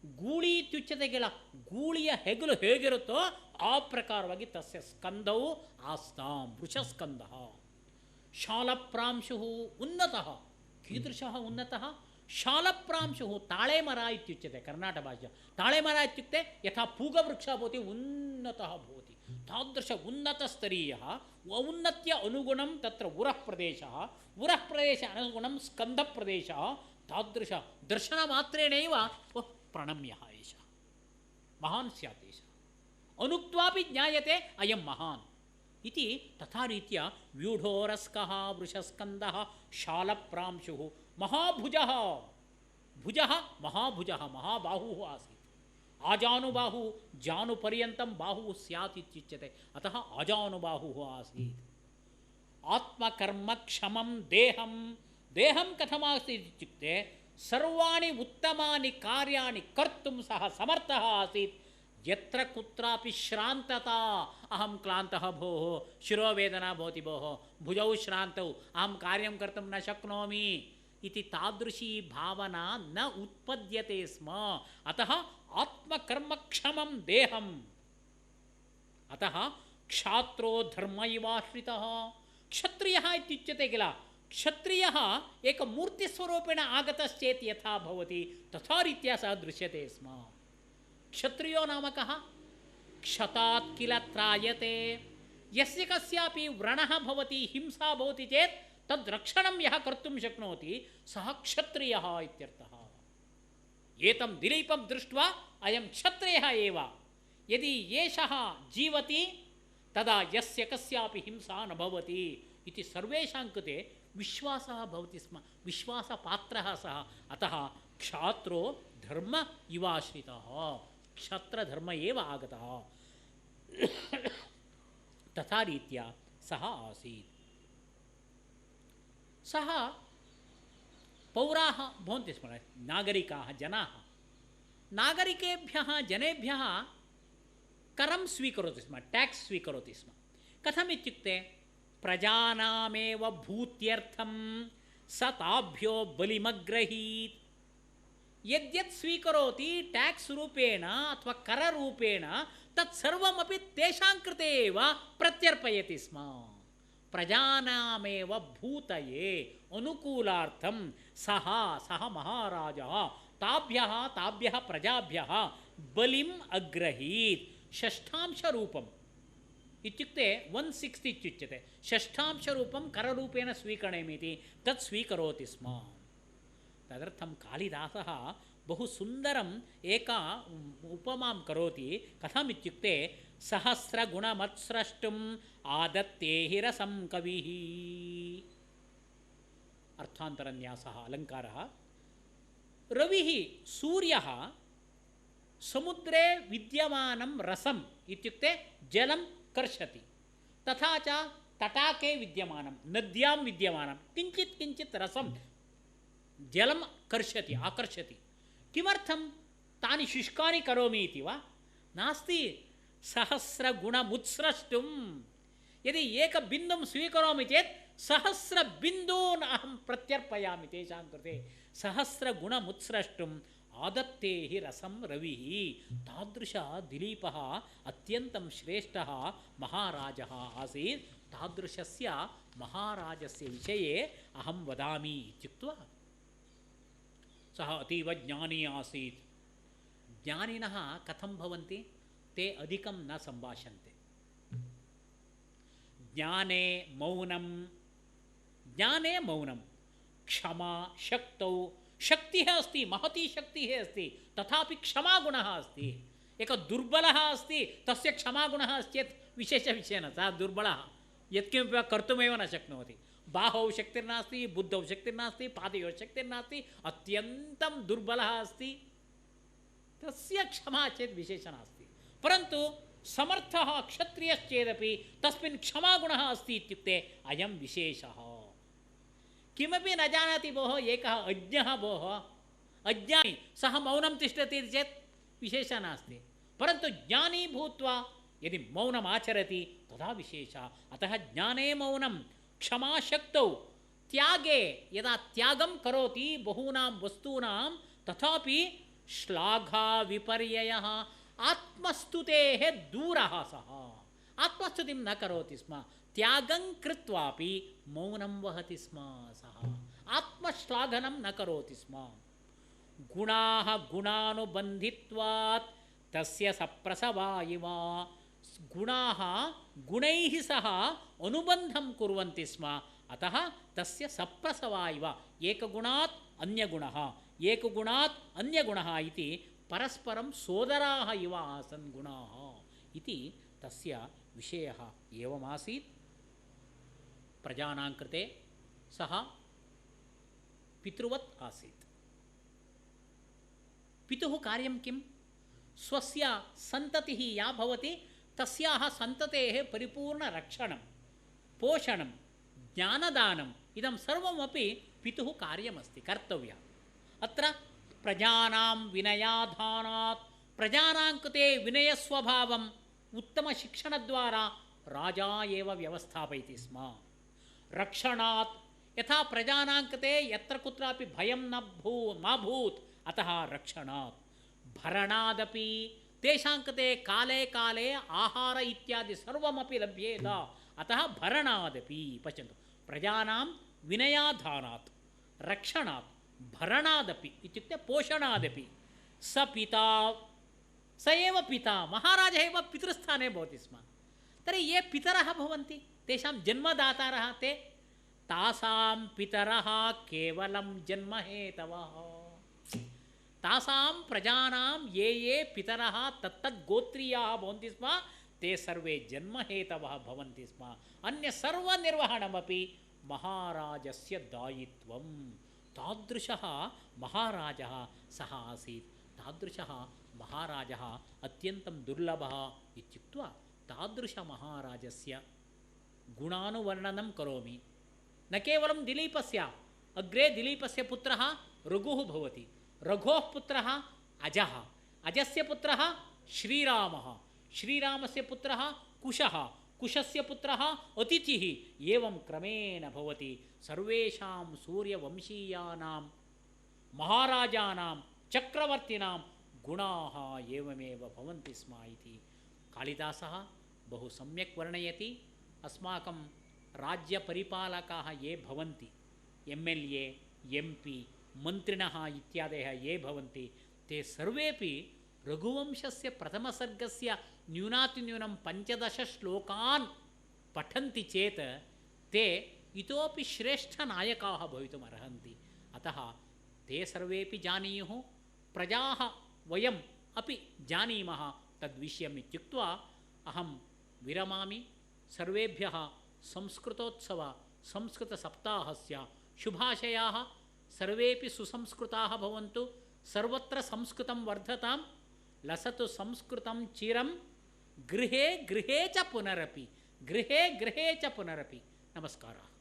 ಗೂಳಿ ಇತ್ಯುಚ್ಯತೆ ಕಿಲ, ಗೂಳಿಯ ಹೆಗಲು ಹೇಗಿರುತ್ತೋ ಆ ಪ್ರಕಾರವಾಗಿ ತಸ್ಯ ಸ್ಕಂಧವು ಆಸ್ತಾಂ ವೃಷಸ್ಕಂಧಃ. ಶಾಲಪ್ರಾಂಶುಃ ಉನ್ನತಃ. ಕೀದೃಶಃ ಉನ್ನತಃ? ಶಾಲಪ್ರಾಂಶುಃ ತಾಳೆಮರ ಇತ್ಯುಚ್ಯತೆ ಕರ್ನಾಟಕ ಭಾಷೆ. ತಾಳೆಮರ ಇತ್ಯುಕ್ತೆ ಯಥಾ पूगवृक्षः भवति उन्नतः भवति, तादृश उन्नतस्तरीयः। औन्नत्य अनुगुणं तत्र उरः प्रदेशः, उरः प्रदेश अनुगुणं स्कन्धप्रदेशः। तादृश दर्शनमात्रेणैव प्रणम्यः एषः महान् स्यात्, एषः अनुक्त्वापि ज्ञायते अयं महान् इति। तथा रीत्या व्यूढोरस्कः वृषस्कन्धः शालप्रांशुः महाभुजः, भुजः महाभुजः महाबाहुः आसीत्। आजानुबाहुः जानुपर्यन्तं बाहुः स्यात् इत्युच्यते, अतः आजानुबाहुः आसीत्। आत्मकर्मक्षमं देहं, देहं कथमासीत् इत्युक्ते सर्वाणि उत्तमानि कार्याणि कर्तुं सः समर्थः आसीत्। यत्र कुत्रापि श्रान्तता, अहं क्लान्तः भोः, शिरोवेदना भवति भोः, भुजौ श्रान्तौ, अहं कार्यं कर्तुं न शक्नोमि इति तादृशी भावना न उत्पद्यते स्म। अतः आत्मकर्मक्षमं देहम्, अतः क्षात्रो धर्म इवाश्रितः। क्षत्रियः इत्युच्यते किल, क्षत्रियः एक मूर्तिस्वरूपेण आगतश्चेत् यथा भवति तथा रीत्या सः दृश्यते स्म। क्षत्रियो नाम कः? क्षतात् किल त्रायते। यस्य कस्यापि व्रणः भवति, हिंसा भवति चेत् तद् रक्षणं यः कर्तुं शक्नोति सः क्षत्रियः इत्यर्थः। एतं दिलीपं दृष्ट्वा अयं क्षत्रियः एव। यदि एषः जीवति तदा यस्य कस्यापि हिंसा न भवति इति सर्वेषां कृते विश्वासः भवति स्म, विश्वासपात्रः सः। अतः क्षात्रो धर्म इवाश्रितः, क्षत्रधर्म एव आगतः। तथा रीत्या सः आसीत्। सः पौराः भवन्ति स्म, नागरिकाः जनाः, नागरिकेभ्यः जनेभ्यः करं स्वीकरोति स्म, ट्याक्स् स्वीकरोति स्म। कथम् इत्युक्ते ಪ್ರಜಾನಾಮೇವ ಭೂತ್ಯರ್ಥಂ ಸ ತಾಭ್ಯೋ ಬಲಿಮಗ್ರಹೀತ್. ಯದ್ಯತ್ ಸ್ವೀಕರೋತಿ ಟ್ಯಾಕ್ಸ್ ರೂಪೇಣ ಅಥವಾ ಕರ ರೂಪೇಣ ತತ್ಸರ್ವಮಪಿ ತೇಷಾಂ ಕೃತೆ ಏವ ಪ್ರತ್ಯರ್ಪಯತಿ ಸ್ಮ. ಪ್ರಜಾನಾಮೇವ ಭೂತಯೇ ಅನುಕೂಲಾರ್ಥಂ ಸಹ ಮಹಾರಾಜಃ ತಾಭ್ಯಃ ಪ್ರಜಾಭ್ಯಃ ಬಲಿಂ ಅಗ್ರಹೀತ್. ಷಷ್ಠಾಂಶ ರೂಪಂ ಇತ್ಯುಕ್ತೆ 1/6 ಇತ್ಯುಚ್ಯತೆ. ಷಷ್ಠಾಂಶ ರೂಪಂ ಕರರೂಪೇಣ ಸ್ವೀಕರಣೀತಿ ತತ್ ಸ್ವೀಕರೋತಿ ಸ್ಮ. ತದರ್ಥಂ ಕಾಳಿದಾಸಃ बहु सुन्दरम् एका उपमां करोति. कथमित्युक्ते सहस्रगुणमत्स्रष्टुम् आदत्ते हि रसं कविः. अर्थान्तरन्यासः अलङ्कारः. रविः सूर्यः समुद्रे विद्यमानं रसम् इत्युक्ते जलं कर्षति. तथा च तटाके विद्यमानं नद्यां विद्यमानं किञ्चित् किञ्चित् रसं जलं कर्षति आकर्षति. किमर्थं तानि शुष्कानि करोमि इति वा? नास्ति. सहस्रगुणमुत्स्रष्टुं यदि एकबिन्दुं स्वीकरोमि चेत् सहस्रबिन्दून् अहं प्रत्यर्पयामि तेषां कृते. सहस्रगुणमुत्स्रष्टुम् आदत्ते हि रसं रविः. तादृशः दिलीपः अत्यन्तं श्रेष्ठः महाराजः आसीत्. तादृशस्य महाराजस्य विषये अहं वदामि इत्युक्त्वा सः अतीव ज्ञानी आसीत्. ज्ञानिनः कथं भवन्ति? ते अधिकं न सम्भाषन्ते. ज्ञाने मौनं क्षमा शक्तौ. शक्तिः अस्ति, महती शक्तिः अस्ति, तथापि क्षमागुणः अस्ति. एकः दुर्बलः अस्ति, तस्य क्षमागुणः अस्ति चेत् विशेषविषयेण सः दुर्बलः यत्किमपि कर्तुमेव न शक्नोति. बाहौ शक्तिर्नास्ति, बुद्धौ शक्तिर्नास्ति, पादयोः शक्तिर्नास्ति, अत्यन्तं दुर्बलः अस्ति. तस्य क्षमा चेत् विशेषः नास्ति. परन्तु समर्थः क्षत्रियश्चेदपि तस्मिन् क्षमागुणः अस्ति इत्युक्ते अयं विशेषः. किमपि न जानाति भोः, एकः अज्ञः भोः, अज्ञानी, सः मौनं तिष्ठति चेत् विशेषः नास्ति. परन्तु ज्ञानी भूत्वा यदि मौनम् आचरति तदा विशेषः. अतः ज्ञाने मौनं क्षमाशक्तौ. त्यागे यदा त्यागं करोति बहूनां वस्तूनां तथापि श्लाघा विपर्ययः. आत्मस्तुतेः दूरः सः. आत्मस्तुतिं न करोति स्म. त्यागं कृत्वापि मौनं वहति स्म. सः आत्मश्लाघनं न करोति स्म. गुणाः गुणानुबन्धित्वात् तस्य सप्रसवा इव. गुणाः गुणैः सह अनुबन्धं कुर्वन्ति स्म. अतः तस्य सप्रसवा इव. एकगुणात् अन्यगुणः, एकगुणात् अन्यगुणः इति परस्परं सोदराः इव आसन् गुणाः इति तस्य विषयः एवमासीत्. प्रजानां कृते सः पितृवत् आसीत्. पितुः कार्यं किं? स्वस्य सन्ततिः या भवति तस्याः सन्ततेः परिपूर्णरक्षणं, पोषणं, ज्ञानदानम् इदं सर्वमपि पितुः कार्यमस्ति, कर्तव्यः. अत्र प्रजानां विनयाधानात्. प्रजानां कृते विनयस्वभावम् उत्तमशिक्षणद्वारा राजा एव व्यवस्थापयति स्म. रक्षणात्. यथा प्रजानां कृते यत्र कुत्रापि भयं मा भूत्, अतः रक्षणात्. भरणादपि तेषां कृते काले काले आहार इत्यादि सर्वमपि लभ्येत. अतः भरणादपि. पश्यन्तु, प्रजानां विनयाधानात्, रक्षणात्, भरणादपि इत्युक्ते पोषणादपि. स पिता, स एव पिता. महाराजः एव पितृस्थाने भवति स्म. तर्हि ये पितरः भवन्ति तेषां जन्मदातारः ते तासां पितरः केवलं जन्महेतवः. तासां प्रजानां ये ये पितरः तत्तद्गोत्रीयाः भवन्ति स्म ते सर्वे जन्महेतवः भवन्ति स्म. अन्य सर्वनिर्वहणमपि महाराजस्य दायित्वं. तादृशः महाराजः सः आसीत्. तादृशः महाराजः अत्यन्तं दुर्लभः इत्युक्त्वा तादृशमहाराजस्य गुणानुवर्णनं करोमि. न केवलं दिलीपस्य, अग्रे दिलीपस्य पुत्रः रघुः भवति. रघोः पुत्रः अजः, अजस्य पुत्रः श्रीरामः, श्रीरामस्य पुत्रः कुशः, कुशस्य पुत्रः अतिथिः एवं क्रमेण भवति सर्वेषां सूर्यवंशीयानां महाराजानां चक्रवर्तिनां गुणाः एवमेव भवन्ति स्म इति कालिदासः बहु सम्यक् वर्णयति। अस्माकं राज्यपरिपालकाः ये भवन्ति MLA MP मन्त्रिणः इत्यादयः ये भवन्ति ते सर्वेपि रघुवंशस्य प्रथमसर्गस्य न्यूनातिन्यूनं 15 श्लोकान् पठन्ति चेत् ते इतोपि श्रेष्ठनायकाः भवितुम् अर्हन्ति। अतः ते सर्वेपि जानीयुः, प्रजाः वयम् अपि जानीमः तद्विषयम् इत्युक्त्वा अहं विरमामि। सर्वेभ्यः संस्कृतोत्सव संस्कृतसप्ताहस्य शुभाशयाः। सर्वेपि सुसंस्कृताः भवन्तु। सर्वत्र संस्कृतं वर्धतां। लसतु संस्कृतं चिरं गृहे गृहे च पुनरपि, गृहे गृहे च पुनरपि। नमस्कारः।